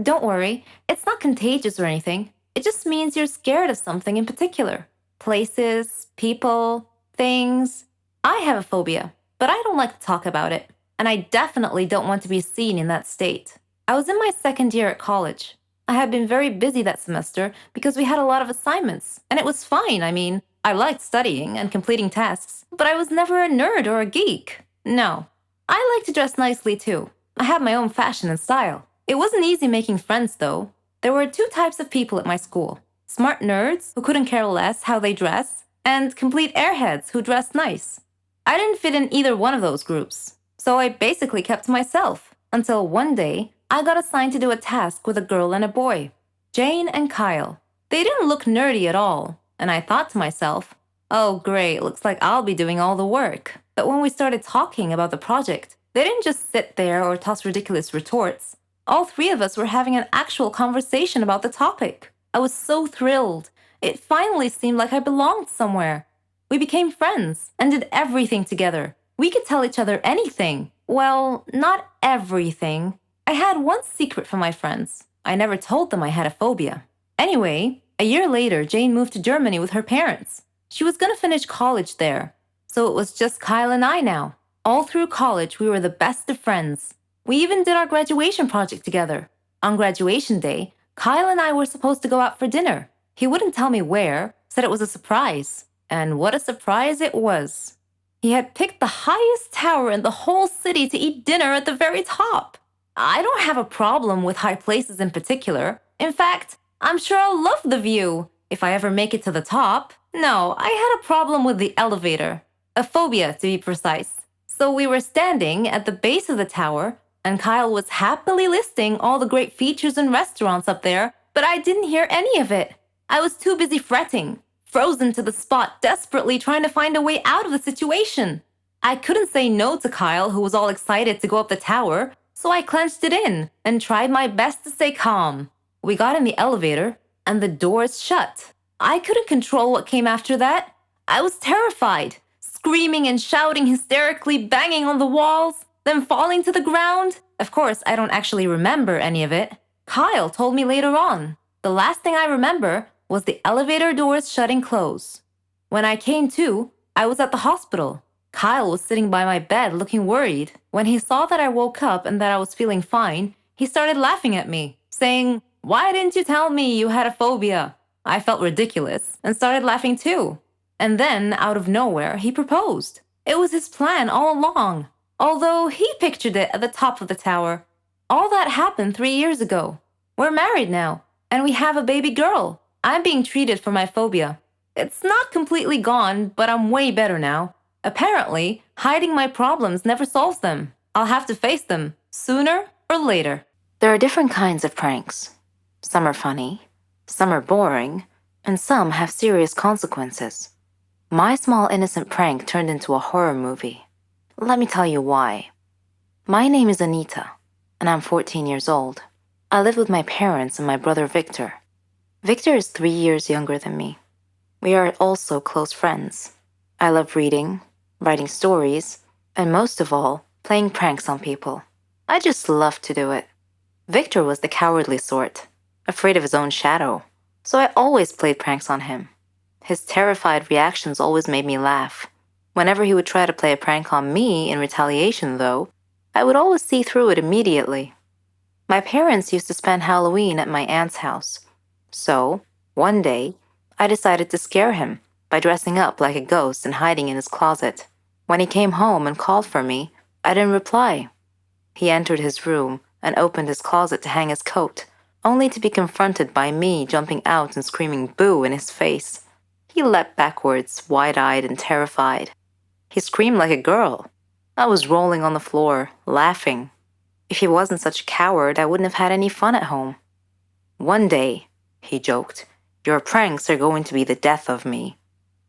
Don't worry, it's not contagious or anything. It just means you're scared of something in particular. Places, people, things. I have a phobia, but I don't like to talk about it. And I definitely don't want to be seen in that state. I was in my second year at college. I had been very busy that semester because we had a lot of assignments, and it was fine. I mean, I liked studying and completing tasks, but I was never a nerd or a geek. No. I like to dress nicely too. I have my own fashion and style. It wasn't easy making friends though. There were two types of people at my school. Smart nerds who couldn't care less how they dress, and complete airheads who dressed nice. I didn't fit in either one of those groups, so I basically kept to myself until one day I got assigned to do a task with a girl and a boy, Jane and Kyle. They didn't look nerdy at all, and I thought to myself, oh great, looks like I'll be doing all the work. But when we started talking about the project, they didn't just sit there or toss ridiculous retorts. All three of us were having an actual conversation about the topic. I was so thrilled. It finally seemed like I belonged somewhere. We became friends and did everything together. We could tell each other anything. Well, not everything. I had one secret from my friends. I never told them I had a phobia. Anyway, a year later, Jane moved to Germany with her parents. She was going to finish college there. So it was just Kyle and I now. All through college, we were the best of friends. We even did our graduation project together. On graduation day, Kyle and I were supposed to go out for dinner. He wouldn't tell me where, said it was a surprise. And what a surprise it was. He had picked the highest tower in the whole city to eat dinner at the very top. I don't have a problem with high places in particular. In fact, I'm sure I'll love the view if I ever make it to the top. No, I had a problem with the elevator. A phobia, to be precise. So we were standing at the base of the tower, and Kyle was happily listing all the great features and restaurants up there, but I didn't hear any of it. I was too busy fretting, frozen to the spot, desperately trying to find a way out of the situation. I couldn't say no to Kyle, who was all excited to go up the tower, so I clenched it in and tried my best to stay calm. We got in the elevator, and the doors shut. I couldn't control what came after that. I was terrified, screaming and shouting hysterically, banging on the walls, then falling to the ground. Of course, I don't actually remember any of it. Kyle told me later on. The last thing I remember was the elevator doors shutting close. When I came to, I was at the hospital. Kyle was sitting by my bed looking worried. When he saw that I woke up and that I was feeling fine, he started laughing at me. saying, "Why didn't you tell me you had a phobia?" I felt ridiculous and started laughing too. And then, out of nowhere, he proposed. It was his plan all along, although he pictured it at the top of the tower. All that happened 3 years ago. We're married now, and we have a baby girl. I'm being treated for my phobia. It's not completely gone, but I'm way better now. Apparently, hiding my problems never solves them. I'll have to face them, sooner or later. There are different kinds of pranks. Some are funny, some are boring, and some have serious consequences. My small innocent prank turned into a horror movie. Let me tell you why. My name is Anita, and I'm 14 years old. I live with my parents and my brother Victor. Victor is 3 years younger than me. We are also close friends. I love reading, writing stories, and most of all, playing pranks on people. I just love to do it. Victor was the cowardly sort, afraid of his own shadow, so I always played pranks on him. His terrified reactions always made me laugh. Whenever he would try to play a prank on me in retaliation, though, I would always see through it immediately. My parents used to spend Halloween at my aunt's house, so, one day, I decided to scare him by dressing up like a ghost and hiding in his closet. When he came home and called for me, I didn't reply. He entered his room and opened his closet to hang his coat, only to be confronted by me jumping out and screaming boo in his face. He leapt backwards, wide-eyed and terrified. He screamed like a girl. I was rolling on the floor, laughing. If he wasn't such a coward, I wouldn't have had any fun at home. "One day," he joked, "your pranks are going to be the death of me."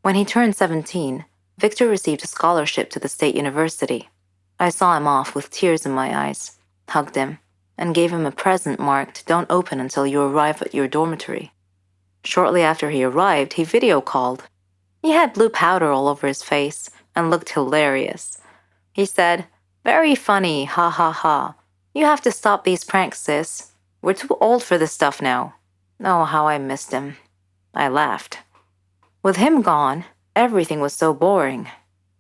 When he turned 17, Victor received a scholarship to the state university. I saw him off with tears in my eyes, hugged him, and gave him a present marked "Don't open until you arrive at your dormitory." Shortly after he arrived, he video called. He had blue powder all over his face and looked hilarious. He said, "Very funny, ha ha ha. You have to stop these pranks, sis. We're too old for this stuff now." Oh, how I missed him. I laughed. With him gone, everything was so boring.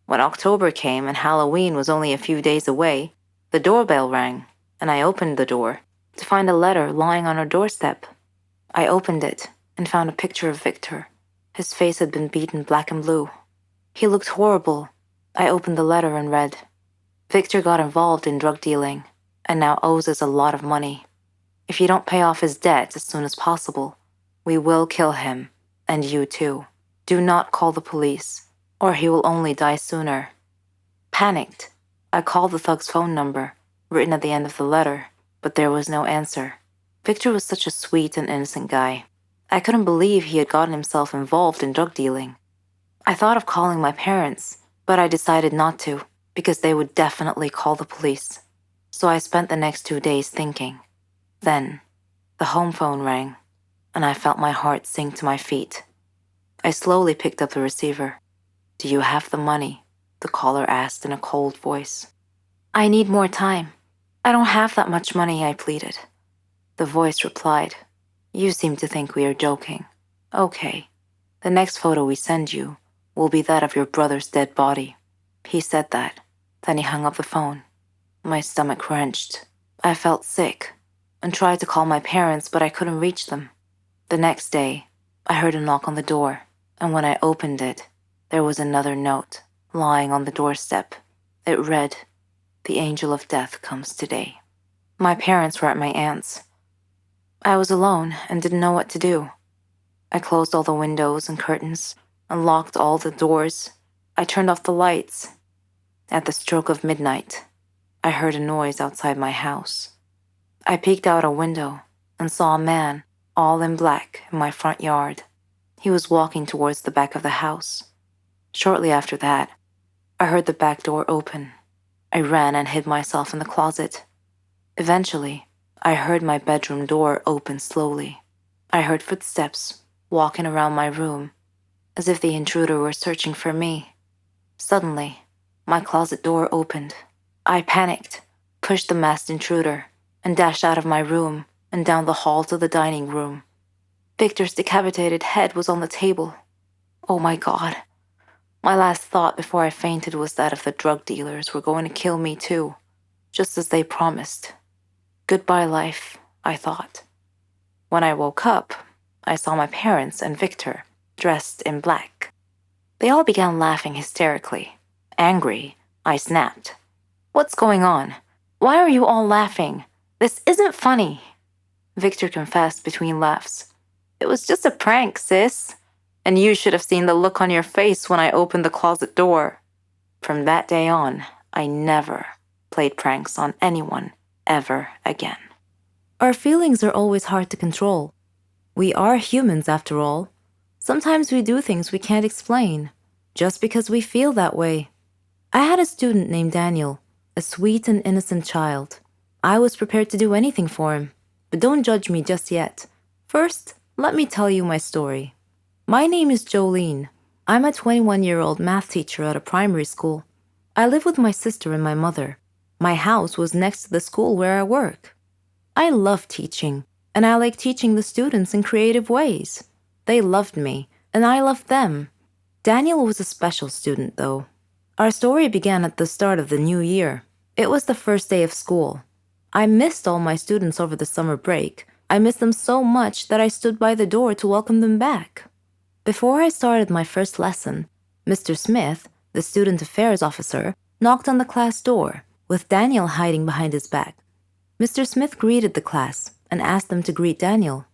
When October came and Halloween was only a few days away, the doorbell rang, and I opened the door to find a letter lying on our doorstep. I opened it and found a picture of Victor. His face had been beaten black and blue. He looked horrible. I opened the letter and read, "Victor got involved in drug dealing and now owes us a lot of money. If you don't pay off his debt as soon as possible, we will kill him, and you too. Do not call the police, or he will only die sooner." Panicked, I called the thug's phone number, written at the end of the letter, but there was no answer. Victor was such a sweet and innocent guy. I couldn't believe he had gotten himself involved in drug dealing. I thought of calling my parents, but I decided not to, because they would definitely call the police. So I spent the next 2 days thinking. Then, the home phone rang, and I felt my heart sink to my feet. I slowly picked up the receiver. "Do you have the money?" the caller asked in a cold voice. "I need more time. I don't have that much money," I pleaded. The voice replied, "You seem to think we are joking. Okay, the next photo we send you will be that of your brother's dead body." He said that, then he hung up the phone. My stomach wrenched. I felt sick and tried to call my parents, but I couldn't reach them. The next day, I heard a knock on the door, and when I opened it, there was another note lying on the doorstep. It read, "The angel of death comes today." My parents were at my aunt's. I was alone and didn't know what to do. I closed all the windows and curtains and locked all the doors. I turned off the lights. At the stroke of midnight, I heard a noise outside my house. I peeked out a window and saw a man, all in black, in my front yard. He was walking towards the back of the house. Shortly after that, I heard the back door open. I ran and hid myself in the closet. Eventually, I heard my bedroom door open slowly. I heard footsteps walking around my room, as if the intruder were searching for me. Suddenly, my closet door opened. I panicked, pushed the masked intruder, and dashed out of my room and down the hall to the dining room. Victor's decapitated head was on the table. Oh my God. My last thought before I fainted was that if the drug dealers were going to kill me too, just as they promised. Goodbye, life, I thought. When I woke up, I saw my parents and Victor, dressed in black. They all began laughing hysterically. Angry, I snapped. What's going on? Why are you all laughing? This isn't funny. Victor confessed between laughs. It was just a prank, sis. And you should have seen the look on your face when I opened the closet door. From that day on, I never played pranks on anyone ever again. Our feelings are always hard to control. We are humans after all. Sometimes we do things we can't explain, just because we feel that way. I had a student named Daniel, a sweet and innocent child. I was prepared to do anything for him, but don't judge me just yet. First, let me tell you my story. My name is Jolene. I'm a 21-year-old math teacher at a primary school. I live with my sister and my mother. My house was next to the school where I work. I love teaching, and I like teaching the students in creative ways. They loved me, and I loved them. Daniel was a special student, though. Our story began at the start of the new year. It was the first day of school. I missed all my students over the summer break. I missed them so much that I stood by the door to welcome them back. Before I started my first lesson, Mr. Smith, the student affairs officer, knocked on the class door, with Daniel hiding behind his back. Mr. Smith greeted the class and asked them to greet Daniel,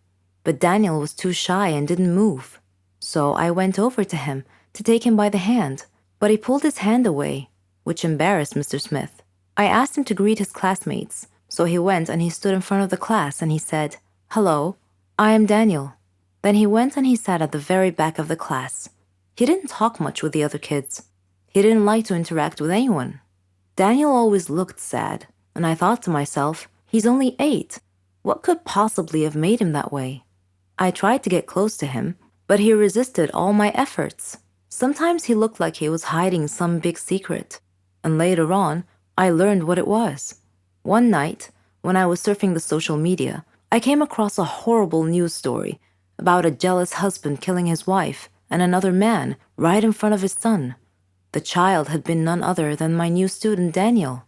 but Daniel was too shy and didn't move. So I went over to him to take him by the hand, but he pulled his hand away, which embarrassed Mr. Smith. I asked him to greet his classmates, so he went and he stood in front of the class and he said, "Hello, I am Daniel." Then he went and he sat at the very back of the class. He didn't talk much with the other kids. He didn't like to interact with anyone. Daniel always looked sad, and I thought to myself, he's only 8. What could possibly have made him that way? I tried to get close to him, but he resisted all my efforts. Sometimes he looked like he was hiding some big secret, and later on, I learned what it was. One night, when I was surfing the social media, I came across a horrible news story about a jealous husband killing his wife and another man right in front of his son. The child had been none other than my new student Daniel.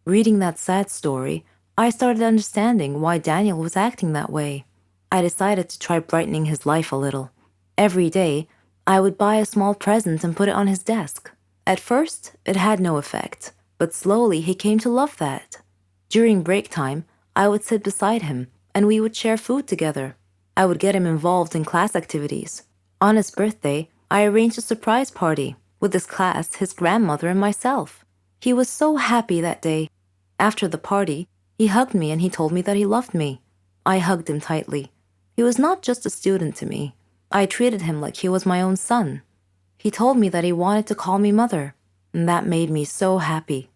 Reading that sad story, I started understanding why Daniel was acting that way. I decided to try brightening his life a little. Every day, I would buy a small present and put it on his desk. At first, it had no effect, but slowly he came to love that. During break time, I would sit beside him and we would share food together. I would get him involved in class activities. On his birthday, I arranged a surprise party with his class, his grandmother, and myself. He was so happy that day. After the party, he hugged me and he told me that he loved me. I hugged him tightly. He was not just a student to me. I treated him like he was my own son. He told me that he wanted to call me mother, and that made me so happy.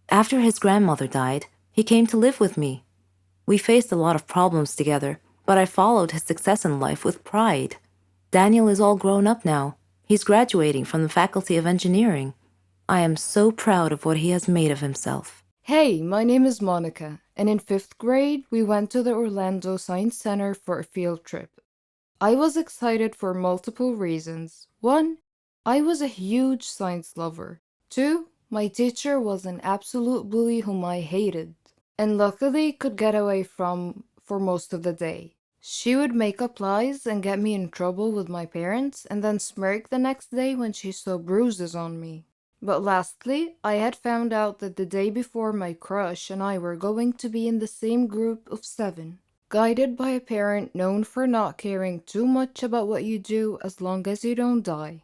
After his grandmother died, he came to live with me. We faced a lot of problems together, but I followed his success in life with pride. Daniel is all grown up now. He's graduating from the Faculty of Engineering. I am so proud of what he has made of himself. Hey, my name is Monica, and in 5th grade, we went to the Orlando Science Center for a field trip. I was excited for multiple reasons. 1, I was a huge science lover. 2, my teacher was an absolute bully whom I hated, and luckily could get away from for most of the day. She would make up lies and get me in trouble with my parents and then smirk the next day when she saw bruises on me. But lastly, I had found out that the day before my crush and I were going to be in the same group of 7, guided by a parent known for not caring too much about what you do as long as you don't die.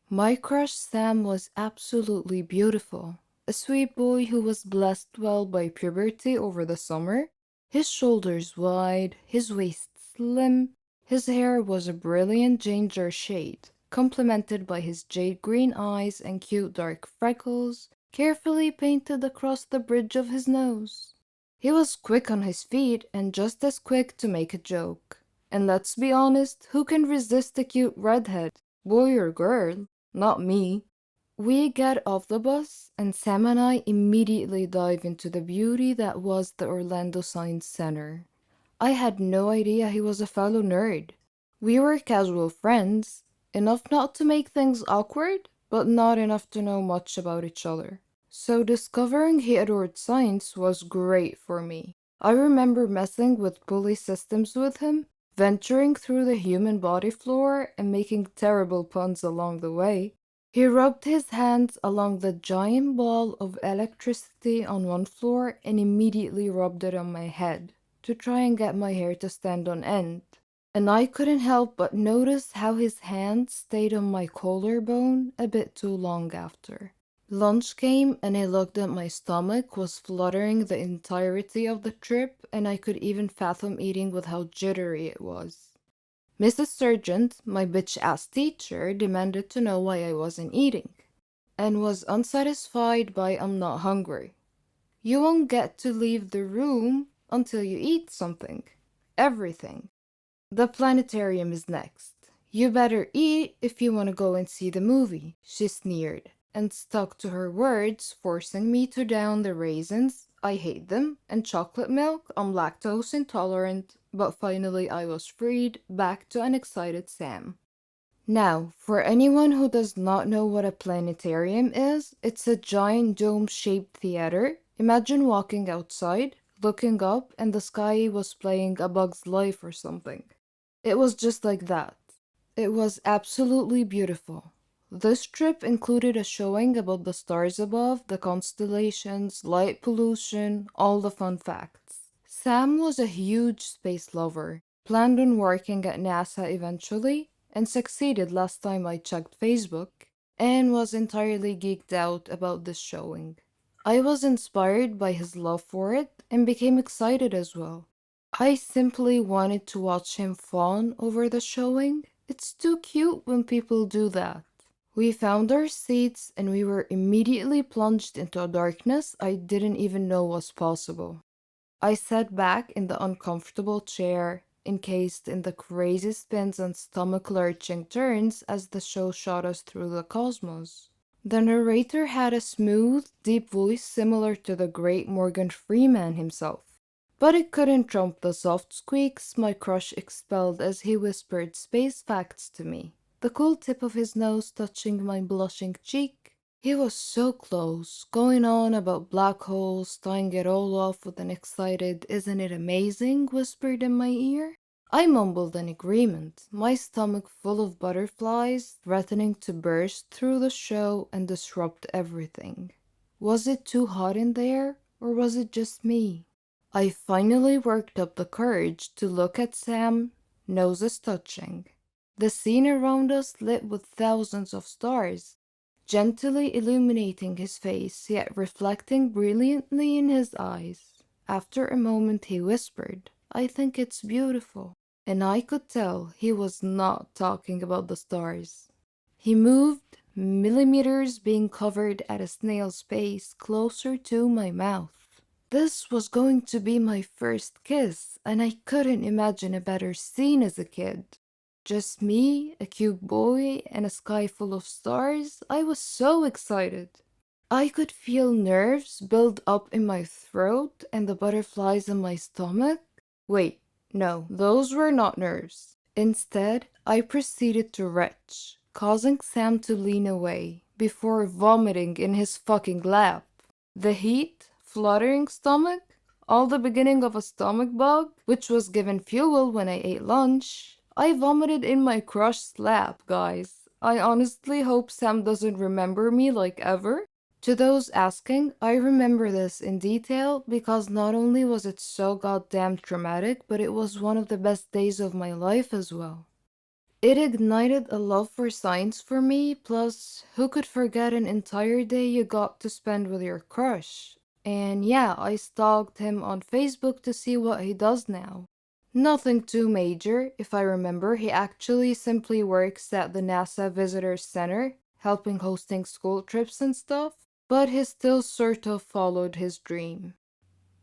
My crush Sam was absolutely beautiful, a sweet boy who was blessed well by puberty over the summer. His shoulders wide, his waist slim, his hair was a brilliant ginger shade, complemented by his jade green eyes and cute dark freckles, carefully painted across the bridge of his nose. He was quick on his feet and just as quick to make a joke. And let's be honest, who can resist a cute redhead, boy or girl? Not me. We get off the bus, and Sam and I immediately dive into the beauty that was the Orlando Science Center. I had no idea he was a fellow nerd. We were casual friends, enough not to make things awkward, but not enough to know much about each other. So discovering he adored science was great for me. I remember messing with pulley systems with him, venturing through the human body floor and making terrible puns along the way. He rubbed his hands along the giant ball of electricity on one floor and immediately rubbed it on my head to try and get my hair to stand on end. And I couldn't help but notice how his hand stayed on my collarbone a bit too long after. Lunch came and I looked at my stomach was fluttering the entirety of the trip, and I could even fathom eating with how jittery it was. Mrs. Sergeant, my bitch-ass teacher, demanded to know why I wasn't eating, and was unsatisfied by I'm not hungry. You won't get to leave the room until you eat something. Everything. The planetarium is next. You better eat if you want to go and see the movie, she sneered, and stuck to her words, forcing me to down the raisins, I hate them, and chocolate milk, I'm lactose intolerant, but finally I was freed, back to an excited Sam. Now, for anyone who does not know what a planetarium is, it's a giant dome-shaped theater. Imagine walking outside, looking up, and the sky was playing A Bug's Life or something. It was just like that. It was absolutely beautiful. This trip included a showing about the stars above, the constellations, light pollution, all the fun facts. Sam was a huge space lover, planned on working at NASA eventually, and succeeded last time I checked Facebook, and was entirely geeked out about this showing. I was inspired by his love for it and became excited as well. I simply wanted to watch him fawn over the showing. It's too cute when people do that. We found our seats and we were immediately plunged into a darkness I didn't even know was possible. I sat back in the uncomfortable chair, encased in the crazy spins and stomach-lurching turns as the show shot us through the cosmos. The narrator had a smooth, deep voice similar to the great Morgan Freeman himself. But it couldn't trump the soft squeaks my crush expelled as he whispered space facts to me, the cool tip of his nose touching my blushing cheek. He was so close, going on about black holes, tying it all off with an excited, "Isn't it amazing?" whispered in my ear. I mumbled an agreement, my stomach full of butterflies, threatening to burst through the show and disrupt everything. Was it too hot in there, or was it just me? I finally worked up the courage to look at Sam, noses touching. The scene around us lit with thousands of stars, gently illuminating his face, yet reflecting brilliantly in his eyes. After a moment he whispered, "I think it's beautiful." And I could tell he was not talking about the stars. He moved, millimeters being covered at a snail's pace closer to my mouth. This was going to be my first kiss, and I couldn't imagine a better scene as a kid. Just me, a cute boy, and a sky full of stars. I was so excited. I could feel nerves build up in my throat and the butterflies in my stomach. Wait, no, those were not nerves. Instead, I proceeded to retch, causing Sam to lean away before vomiting in his fucking lap. The heat, fluttering stomach, all the beginning of a stomach bug, which was given fuel when I ate lunch. I vomited in my crush's lap, guys. I honestly hope Sam doesn't remember me like ever. To those asking, I remember this in detail because not only was it so goddamn traumatic, but it was one of the best days of my life as well. It ignited a love for science for me, plus, who could forget an entire day you got to spend with your crush? And yeah, I stalked him on Facebook to see what he does now. Nothing too major, if I remember. He actually simply works at the NASA Visitors Center, helping hosting school trips and stuff, but he still sort of followed his dream.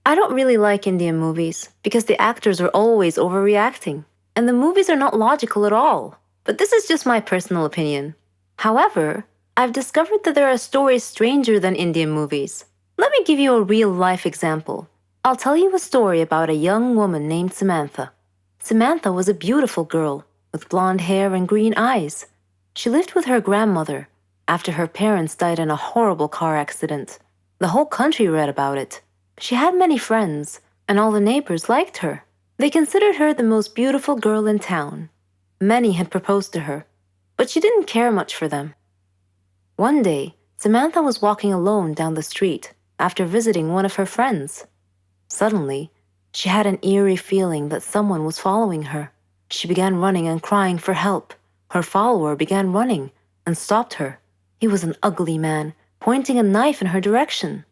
I don't really like Indian movies because the actors are always overreacting, and the movies are not logical at all. But this is just my personal opinion. However, I've discovered that there are stories stranger than Indian movies. Let me give you a real-life example. I'll tell you a story about a young woman named Samantha. Samantha was a beautiful girl with blonde hair and green eyes. She lived with her grandmother after her parents died in a horrible car accident. The whole country read about it. She had many friends, and all the neighbors liked her. They considered her the most beautiful girl in town. Many had proposed to her, but she didn't care much for them. One day, Samantha was walking alone down the street after visiting one of her friends. Suddenly, she had an eerie feeling that someone was following her. She began running and crying for help. Her follower began running and stopped her. He was an ugly man, pointing a knife in her direction.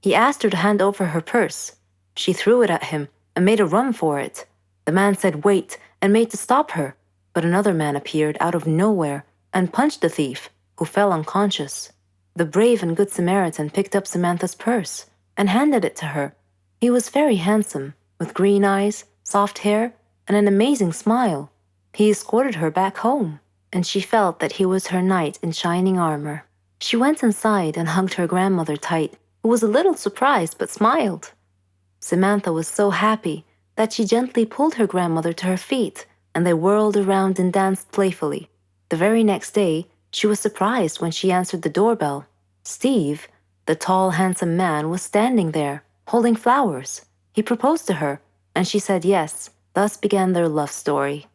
He asked her to hand over her purse. She threw it at him and made a run for it. The man said wait and made to stop her, but another man appeared out of nowhere and punched the thief, who fell unconscious. The brave and good Samaritan picked up Samantha's purse and handed it to her. He was very handsome, with green eyes, soft hair, and an amazing smile. He escorted her back home, and she felt that he was her knight in shining armor. She went inside and hugged her grandmother tight, who was a little surprised but smiled. Samantha was so happy that she gently pulled her grandmother to her feet, and they whirled around and danced playfully. The very next day, she was surprised when she answered the doorbell. Steve, the tall, handsome man, was standing there, holding flowers. He proposed to her, and she said yes. Thus began their love story.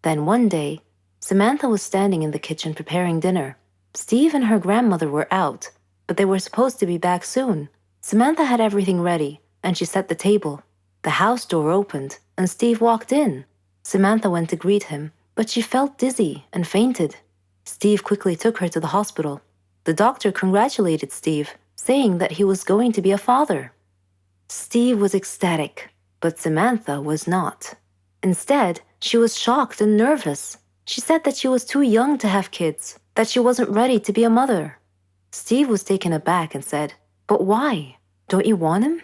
Then one day, Samantha was standing in the kitchen preparing dinner. Steve and her grandmother were out, but they were supposed to be back soon. Samantha had everything ready, and she set the table. The house door opened, and Steve walked in. Samantha went to greet him, but she felt dizzy and fainted. Steve quickly took her to the hospital. The doctor congratulated Steve, saying that he was going to be a father. Steve was ecstatic, but Samantha was not. Instead, she was shocked and nervous. She said that she was too young to have kids, that she wasn't ready to be a mother. Steve was taken aback and said, "But why? Don't you want him?"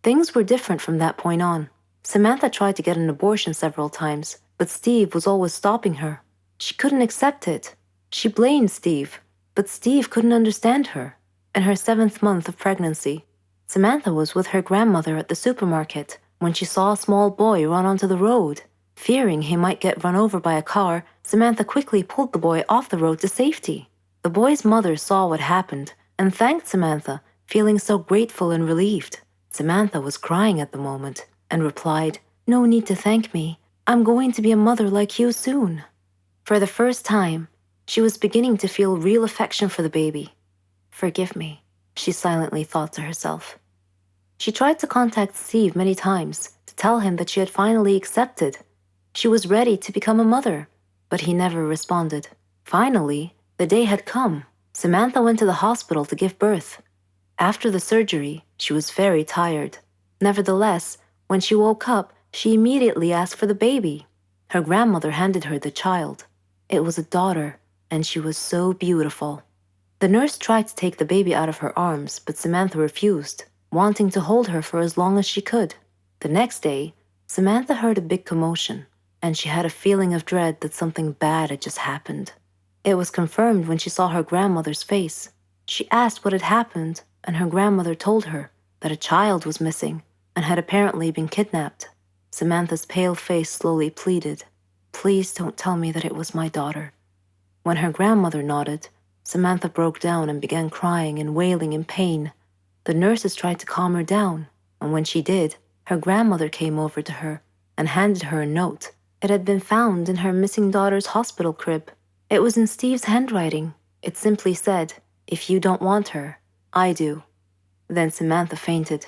Things were different from that point on. Samantha tried to get an abortion several times, but Steve was always stopping her. She couldn't accept it. She blamed Steve, but Steve couldn't understand her. In her 7th month of pregnancy, Samantha was with her grandmother at the supermarket when she saw a small boy run onto the road. Fearing he might get run over by a car, Samantha quickly pulled the boy off the road to safety. The boy's mother saw what happened and thanked Samantha, feeling so grateful and relieved. Samantha was crying at the moment and replied, "No need to thank me. I'm going to be a mother like you soon." For the first time, she was beginning to feel real affection for the baby. "Forgive me," she silently thought to herself. She tried to contact Steve many times to tell him that she had finally accepted. She was ready to become a mother, but he never responded. Finally, the day had come. Samantha went to the hospital to give birth. After the surgery, she was very tired. Nevertheless, when she woke up, she immediately asked for the baby. Her grandmother handed her the child. It was a daughter, and she was so beautiful. The nurse tried to take the baby out of her arms, but Samantha refused, wanting to hold her for as long as she could. The next day, Samantha heard a big commotion, and she had a feeling of dread that something bad had just happened. It was confirmed when she saw her grandmother's face. She asked what had happened, and her grandmother told her that a child was missing and had apparently been kidnapped. Samantha's pale face slowly pleaded, "Please don't tell me that it was my daughter." When her grandmother nodded, Samantha broke down and began crying and wailing in pain. The nurses tried to calm her down, and when she did, her grandmother came over to her and handed her a note. It had been found in her missing daughter's hospital crib. It was in Steve's handwriting. It simply said, "If you don't want her, I do." Then Samantha fainted.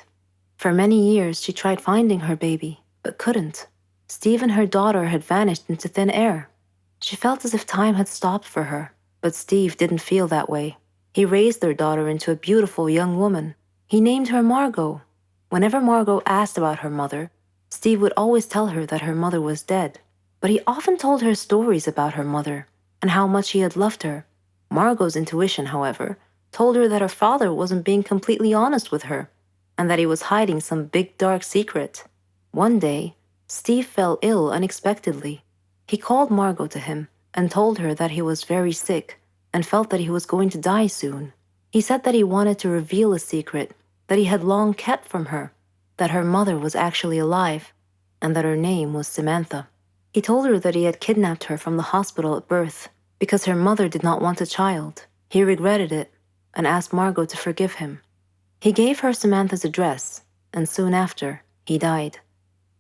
For many years, she tried finding her baby, but couldn't. Steve and her daughter had vanished into thin air. She felt as if time had stopped for her, but Steve didn't feel that way. He raised their daughter into a beautiful young woman. He named her Margot. Whenever Margot asked about her mother, Steve would always tell her that her mother was dead, but he often told her stories about her mother and how much he had loved her. Margot's intuition, however, told her that her father wasn't being completely honest with her and that he was hiding some big dark secret. One day, Steve fell ill unexpectedly. He called Margot to him and told her that he was very sick and felt that he was going to die soon. He said that he wanted to reveal a secret that he had long kept from her, that her mother was actually alive, and that her name was Samantha. He told her that he had kidnapped her from the hospital at birth because her mother did not want a child. He regretted it and asked Margot to forgive him. He gave her Samantha's address, and soon after, he died.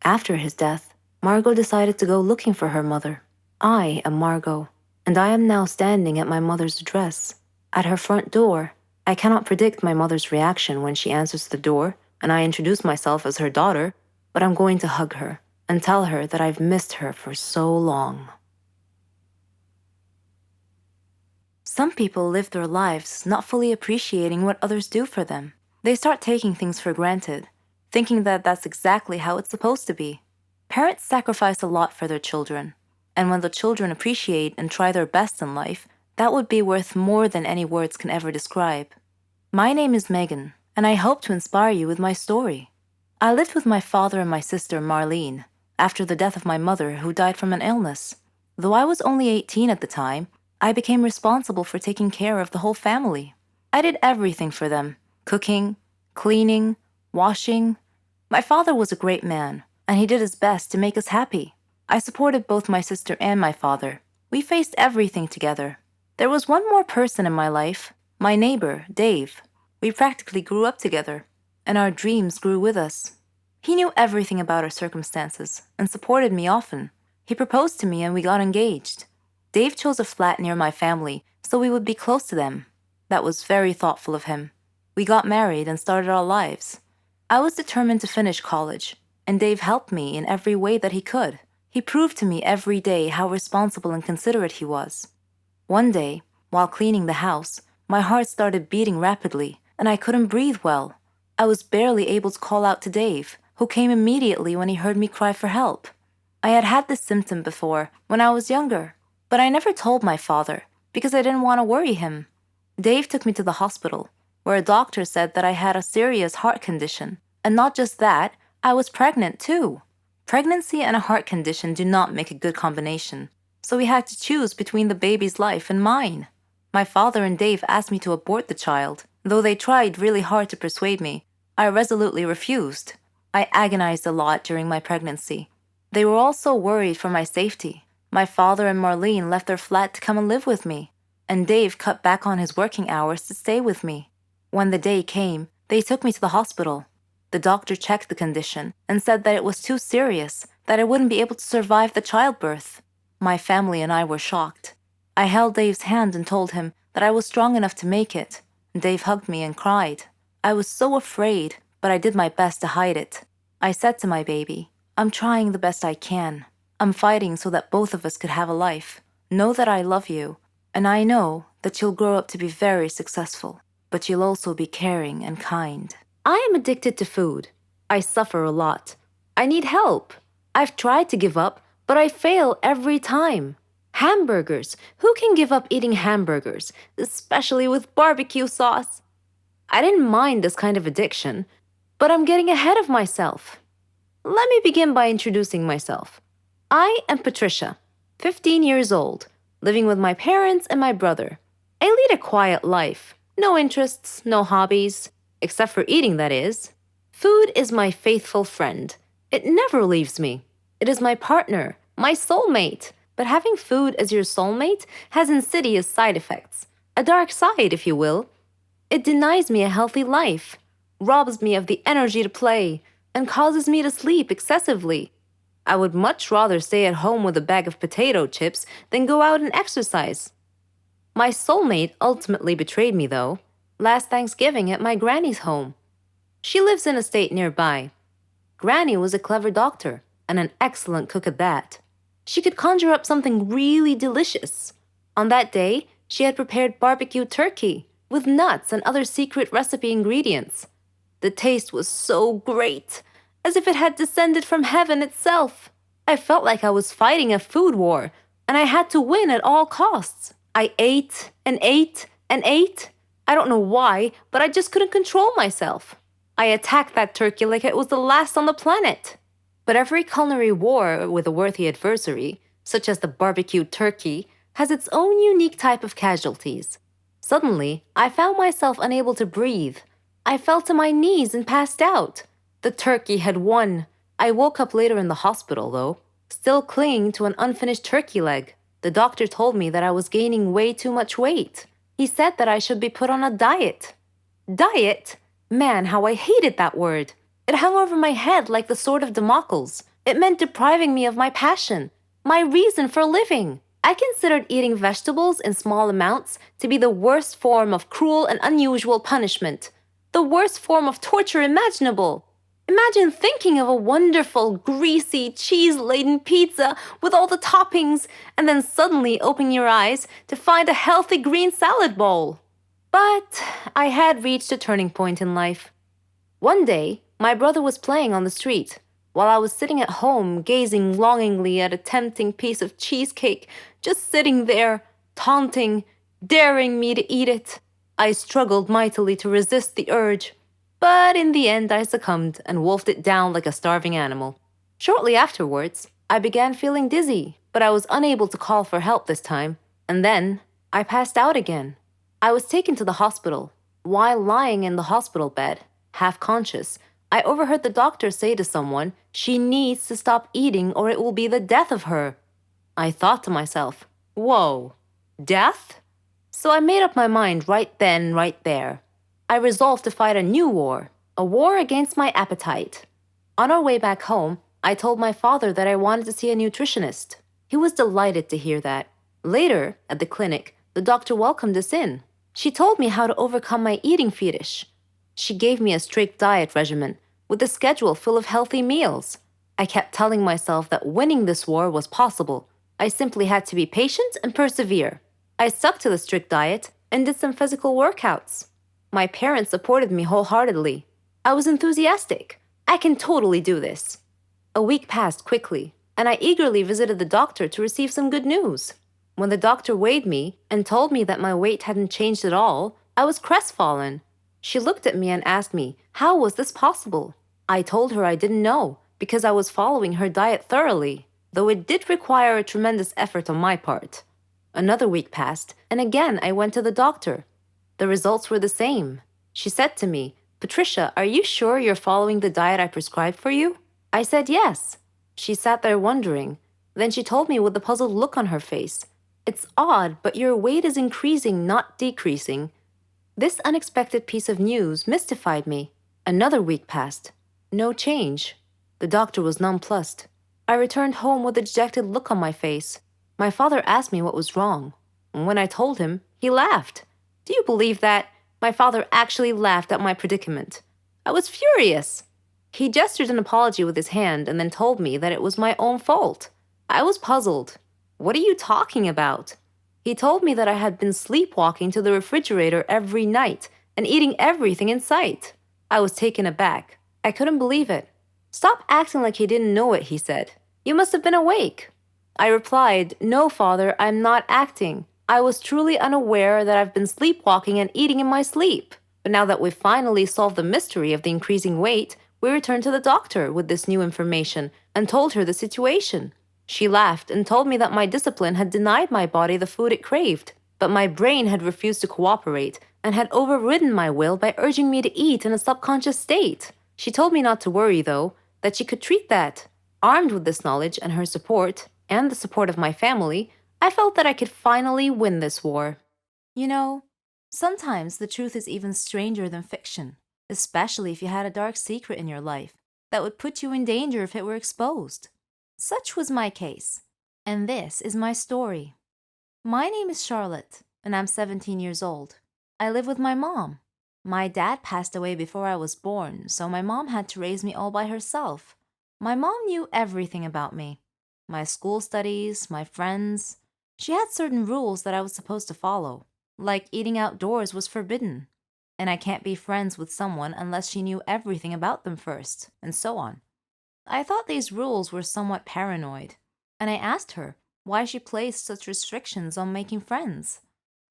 After his death, Margot decided to go looking for her mother. I am Margot, and I am now standing at my mother's address. At her front door, I cannot predict my mother's reaction when she answers the door and I introduce myself as her daughter, but I'm going to hug her and tell her that I've missed her for so long. Some people live their lives not fully appreciating what others do for them. They start taking things for granted, thinking that that's exactly how it's supposed to be. Parents sacrifice a lot for their children, and when the children appreciate and try their best in life, that would be worth more than any words can ever describe. My name is Megan, and I hope to inspire you with my story. I lived with my father and my sister Marlene after the death of my mother, who died from an illness. Though I was only 18 at the time, I became responsible for taking care of the whole family. I did everything for them: cooking, cleaning, washing. My father was a great man, and he did his best to make us happy. I supported both my sister and my father. We faced everything together. There was one more person in my life, my neighbor, Dave. We practically grew up together, and our dreams grew with us. He knew everything about our circumstances and supported me often. He proposed to me and we got engaged. Dave chose a flat near my family so we would be close to them. That was very thoughtful of him. We got married and started our lives. I was determined to finish college, and Dave helped me in every way that he could. He proved to me every day how responsible and considerate he was. One day, while cleaning the house, my heart started beating rapidly, and I couldn't breathe well. I was barely able to call out to Dave, who came immediately when he heard me cry for help. I had had this symptom before, when I was younger, but I never told my father, because I didn't want to worry him. Dave took me to the hospital, where a doctor said that I had a serious heart condition. And not just that, I was pregnant too. Pregnancy and a heart condition do not make a good combination, so we had to choose between the baby's life and mine. My father and Dave asked me to abort the child. Though they tried really hard to persuade me, I resolutely refused. I agonized a lot during my pregnancy. They were also worried for my safety. My father and Marlene left their flat to come and live with me, and Dave cut back on his working hours to stay with me. When the day came, they took me to the hospital. The doctor checked the condition and said that it was too serious, that I wouldn't be able to survive the childbirth. My family and I were shocked. I held Dave's hand and told him that I was strong enough to make it. Dave hugged me and cried. I was so afraid, but I did my best to hide it. I said to my baby, "I'm trying the best I can. I'm fighting so that both of us could have a life. Know that I love you, and I know that you'll grow up to be very successful, but you'll also be caring and kind." I am addicted to food. I suffer a lot. I need help. I've tried to give up, but I fail every time. Hamburgers. Who can give up eating hamburgers, especially with barbecue sauce? I didn't mind this kind of addiction, but I'm getting ahead of myself. Let me begin by introducing myself. I am Patricia, 15 years old, living with my parents and my brother. I lead a quiet life. No interests, no hobbies, except for eating, that is. Food is my faithful friend. It never leaves me. It is my partner, my soulmate. But having food as your soulmate has insidious side effects. A dark side, if you will. It denies me a healthy life, robs me of the energy to play, and causes me to sleep excessively. I would much rather stay at home with a bag of potato chips than go out and exercise. My soulmate ultimately betrayed me, though, last Thanksgiving at my granny's home. She lives in a state nearby. Granny was a clever doctor and an excellent cook at that. She could conjure up something really delicious. On that day, she had prepared barbecue turkey with nuts and other secret recipe ingredients. The taste was so great, as if it had descended from heaven itself. I felt like I was fighting a food war, and I had to win at all costs. I ate and ate and ate. I don't know why, but I just couldn't control myself. I attacked that turkey like it was the last on the planet. But every culinary war with a worthy adversary, such as the barbecued turkey, has its own unique type of casualties. Suddenly, I found myself unable to breathe. I fell to my knees and passed out. The turkey had won. I woke up later in the hospital, though, still clinging to an unfinished turkey leg. The doctor told me that I was gaining way too much weight. He said that I should be put on a diet. Diet? Man, how I hated that word. It hung over my head like the sword of Damocles. It meant depriving me of my passion, my reason for living. I considered eating vegetables in small amounts to be the worst form of cruel and unusual punishment, the worst form of torture imaginable. Imagine thinking of a wonderful, greasy, cheese-laden pizza with all the toppings and then suddenly opening your eyes to find a healthy green salad bowl. But I had reached a turning point in life. One day, my brother was playing on the street, while I was sitting at home gazing longingly at a tempting piece of cheesecake, just sitting there, taunting, daring me to eat it. I struggled mightily to resist the urge, but in the end I succumbed and wolfed it down like a starving animal. Shortly afterwards, I began feeling dizzy, but I was unable to call for help this time, and then I passed out again. I was taken to the hospital. While lying in the hospital bed, half conscious, I overheard the doctor say to someone, "She needs to stop eating or it will be the death of her." I thought to myself, whoa, death? So I made up my mind right then, right there. I resolved to fight a new war, a war against my appetite. On our way back home, I told my father that I wanted to see a nutritionist. He was delighted to hear that. Later, at the clinic, the doctor welcomed us in. She told me how to overcome my eating fetish. She gave me a strict diet regimen with a schedule full of healthy meals. I kept telling myself that winning this war was possible. I simply had to be patient and persevere. I stuck to the strict diet and did some physical workouts. My parents supported me wholeheartedly. I was enthusiastic. I can totally do this. A week passed quickly, and I eagerly visited the doctor to receive some good news. When the doctor weighed me and told me that my weight hadn't changed at all, I was crestfallen. She looked at me and asked me, how was this possible? I told her I didn't know, because I was following her diet thoroughly, though it did require a tremendous effort on my part. Another week passed, and again I went to the doctor. The results were the same. She said to me, "Patricia, are you sure you're following the diet I prescribed for you?" I said yes. She sat there wondering. Then she told me with a puzzled look on her face, "It's odd, but your weight is increasing, not decreasing." This unexpected piece of news mystified me. Another week passed. No change. The doctor was nonplussed. I returned home with a dejected look on my face. My father asked me what was wrong. And when I told him, he laughed. Do you believe that? My father actually laughed at my predicament. I was furious. He gestured an apology with his hand and then told me that it was my own fault. I was puzzled. What are you talking about? He told me that I had been sleepwalking to the refrigerator every night and eating everything in sight. I was taken aback. I couldn't believe it. "Stop acting like you didn't know it," he said. "You must have been awake." I replied, "No, Father, I'm not acting. I was truly unaware that I've been sleepwalking and eating in my sleep." But now that we've finally solved the mystery of the increasing weight, we returned to the doctor with this new information and told her the situation. She laughed and told me that my discipline had denied my body the food it craved, but my brain had refused to cooperate and had overridden my will by urging me to eat in a subconscious state. She told me not to worry, though, that she could treat that. Armed with this knowledge and her support, and the support of my family, I felt that I could finally win this war. You know, sometimes the truth is even stranger than fiction, especially if you had a dark secret in your life that would put you in danger if it were exposed. Such was my case, and this is my story. My name is Charlotte, and I'm 17 years old. I live with my mom. My dad passed away before I was born, so my mom had to raise me all by herself. My mom knew everything about me. My school studies, my friends. She had certain rules that I was supposed to follow, like eating outdoors was forbidden, and I can't be friends with someone unless she knew everything about them first, and so on. I thought these rules were somewhat paranoid, and I asked her why she placed such restrictions on making friends.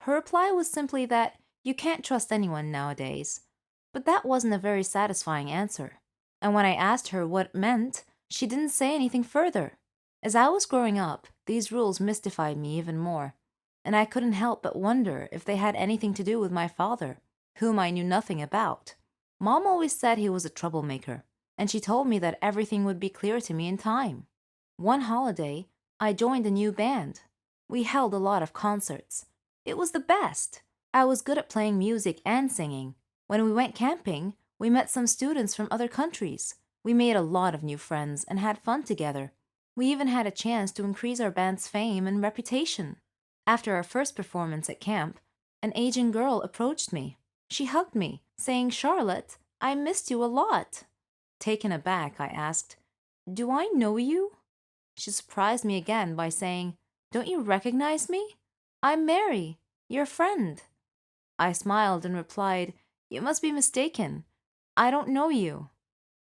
Her reply was simply that you can't trust anyone nowadays. But that wasn't a very satisfying answer, and when I asked her what it meant, she didn't say anything further. As I was growing up, these rules mystified me even more, and I couldn't help but wonder if they had anything to do with my father, whom I knew nothing about. Mom always said he was a troublemaker, and she told me that everything would be clear to me in time. One holiday, I joined a new band. We held a lot of concerts. It was the best. I was good at playing music and singing. When we went camping, we met some students from other countries. We made a lot of new friends and had fun together. We even had a chance to increase our band's fame and reputation. After our first performance at camp, an Asian girl approached me. She hugged me, saying, "Charlotte, I missed you a lot." Taken aback, I asked, "Do I know you?" She surprised me again by saying, "Don't you recognize me? I'm Mary, your friend." I smiled and replied, "You must be mistaken. I don't know you."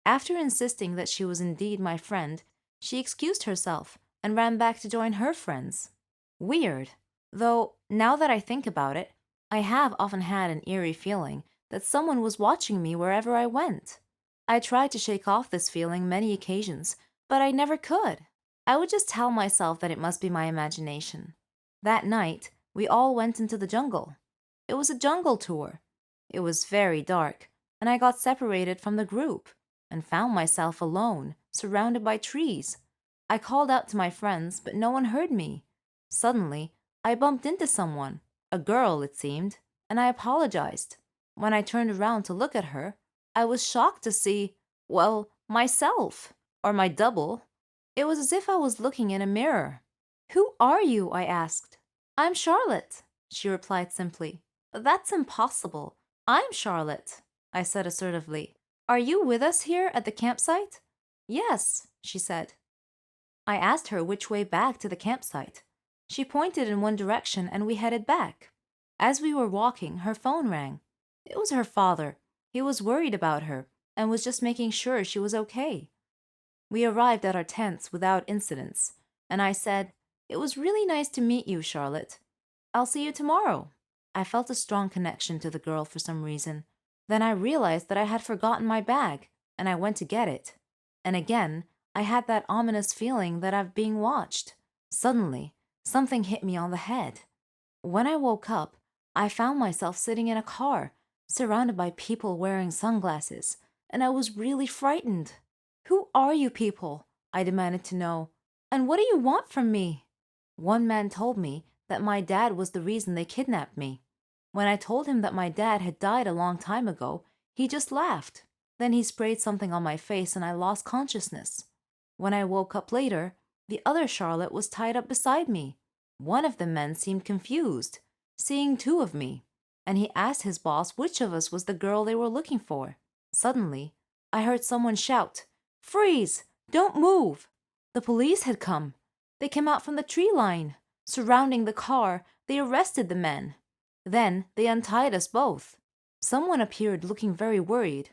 After insisting that she was indeed my friend, she excused herself and ran back to join her friends. Weird. Though, now that I think about it, I have often had an eerie feeling that someone was watching me wherever I went. I tried to shake off this feeling many occasions, but I never could. I would just tell myself that it must be my imagination. That night, we all went into the jungle. It was a jungle tour. It was very dark, and I got separated from the group and found myself alone, surrounded by trees. I called out to my friends, but no one heard me. Suddenly, I bumped into someone, a girl it seemed, and I apologized. When I turned around to look at her, I was shocked to see, well, myself, or my double. It was as if I was looking in a mirror. "Who are you?" I asked. "I'm Charlotte," she replied simply. "That's impossible. I'm Charlotte," I said assertively. "Are you with us here at the campsite?" "Yes," she said. I asked her which way back to the campsite. She pointed in one direction and we headed back. As we were walking, her phone rang. It was her father. He was worried about her and was just making sure she was okay. We arrived at our tents without incidents, and I said, "It was really nice to meet you, Charlotte. I'll see you tomorrow." I felt a strong connection to the girl for some reason. Then I realized that I had forgotten my bag, and I went to get it. And again, I had that ominous feeling that I'm being watched. Suddenly, something hit me on the head. When I woke up, I found myself sitting in a car, surrounded by people wearing sunglasses, and I was really frightened. "Who are you people?" I demanded to know. "And what do you want from me?" One man told me that my dad was the reason they kidnapped me. When I told him that my dad had died a long time ago, he just laughed. Then he sprayed something on my face and I lost consciousness. When I woke up later, the other Charlotte was tied up beside me. One of the men seemed confused, seeing two of me, and he asked his boss which of us was the girl they were looking for. Suddenly, I heard someone shout, "Freeze! Don't move!" The police had come. They came out from the tree line. Surrounding the car, they arrested the men. Then they untied us both. Someone appeared looking very worried.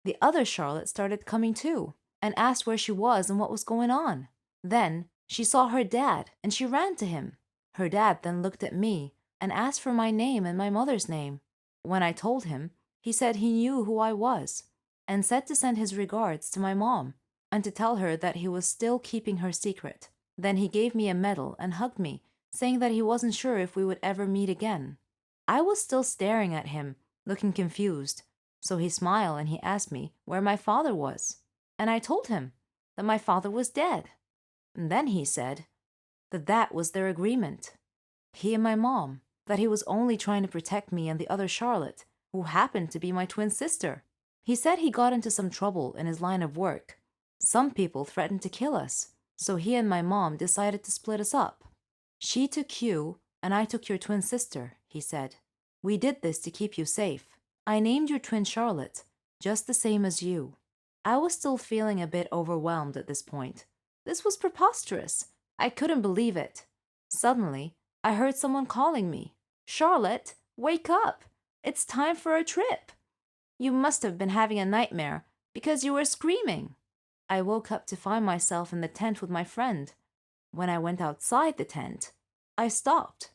The other Charlotte started coming too and asked where she was and what was going on. Then she saw her dad and she ran to him. Her dad then looked at me and asked for my name and my mother's name. When I told him, he said he knew who I was and said to send his regards to my mom and to tell her that he was still keeping her secret. Then he gave me a medal and hugged me, saying that he wasn't sure if we would ever meet again. I was still staring at him, looking confused, so he smiled and he asked me where my father was, and I told him that my father was dead. And then he said that that was their agreement. He and my mom, that he was only trying to protect me and the other Charlotte, who happened to be my twin sister. He said he got into some trouble in his line of work. Some people threatened to kill us, so he and my mom decided to split us up. "She took you, and I took your twin sister," he said. "We did this to keep you safe. I named your twin Charlotte, just the same as you." I was still feeling a bit overwhelmed at this point. This was preposterous. I couldn't believe it. Suddenly, I heard someone calling me. "Charlotte, wake up! It's time for a trip. You must have been having a nightmare because you were screaming." I woke up to find myself in the tent with my friend. When I went outside the tent, I stopped.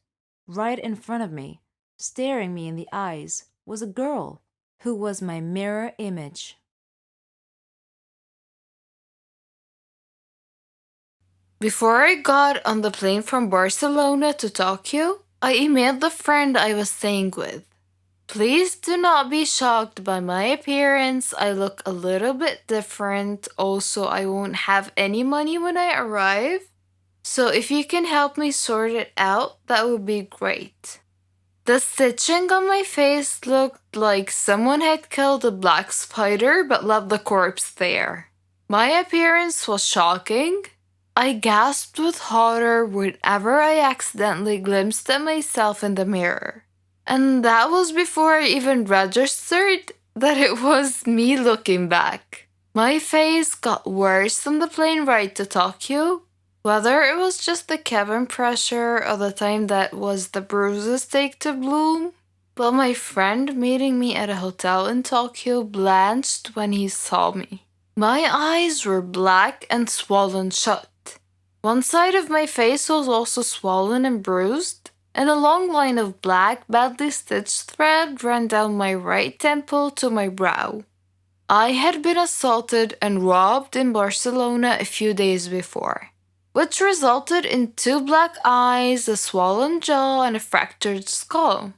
Right in front of me, staring me in the eyes, was a girl who was my mirror image. Before I got on the plane from Barcelona to Tokyo, I emailed the friend I was staying with. "Please do not be shocked by my appearance. I look a little bit different. Also, I won't have any money when I arrive. So if you can help me sort it out, that would be great." The stitching on my face looked like someone had killed a black spider but left the corpse there. My appearance was shocking. I gasped with horror whenever I accidentally glimpsed at myself in the mirror. And that was before I even registered that it was me looking back. My face got worse on the plane ride to Tokyo. Whether it was just the cabin pressure or the time that was the bruises take to bloom, but my friend meeting me at a hotel in Tokyo blanched when he saw me. My eyes were black and swollen shut. One side of my face was also swollen and bruised, and a long line of black, badly stitched thread ran down my right temple to my brow. I had been assaulted and robbed in Barcelona a few days before, which resulted in 2 black eyes, a swollen jaw, and a fractured skull.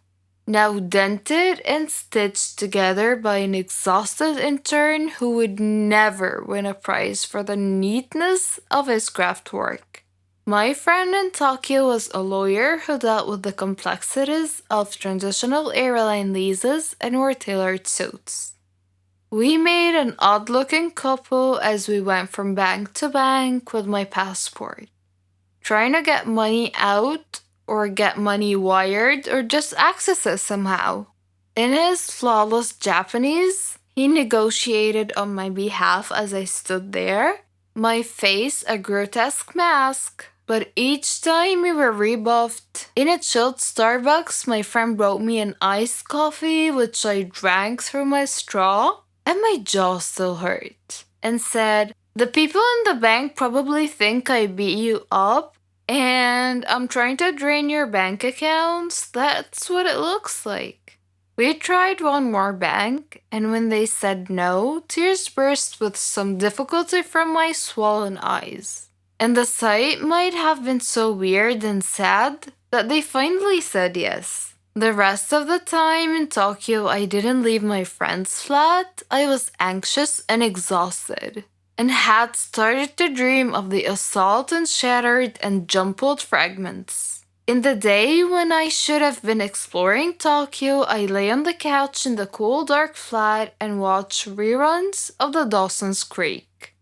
Now dented and stitched together by an exhausted intern who would never win a prize for the neatness of his craft work. My friend in Tokyo was a lawyer who dealt with the complexities of transitional airline leases and wore tailored suits. We made an odd looking couple as we went from bank to bank with my passport, trying to get money out or get money wired or just access it somehow. In his flawless Japanese, he negotiated on my behalf as I stood there, my face a grotesque mask. But each time we were rebuffed. In a chilled Starbucks, my friend brought me an iced coffee, which I drank through my straw, and my jaw still hurt, and said, "The people in the bank probably think I beat you up, and I'm trying to drain your bank accounts. That's what it looks like." We tried one more bank, and when they said no, tears burst with some difficulty from my swollen eyes. And the sight might have been so weird and sad that they finally said yes. The rest of the time in Tokyo, I didn't leave my friend's flat. I was anxious and exhausted, and had started to dream of the assault and shattered and jumbled fragments. In the day when I should have been exploring Tokyo, I lay on the couch in the cool dark flat and watched reruns of the Dawson's Creek.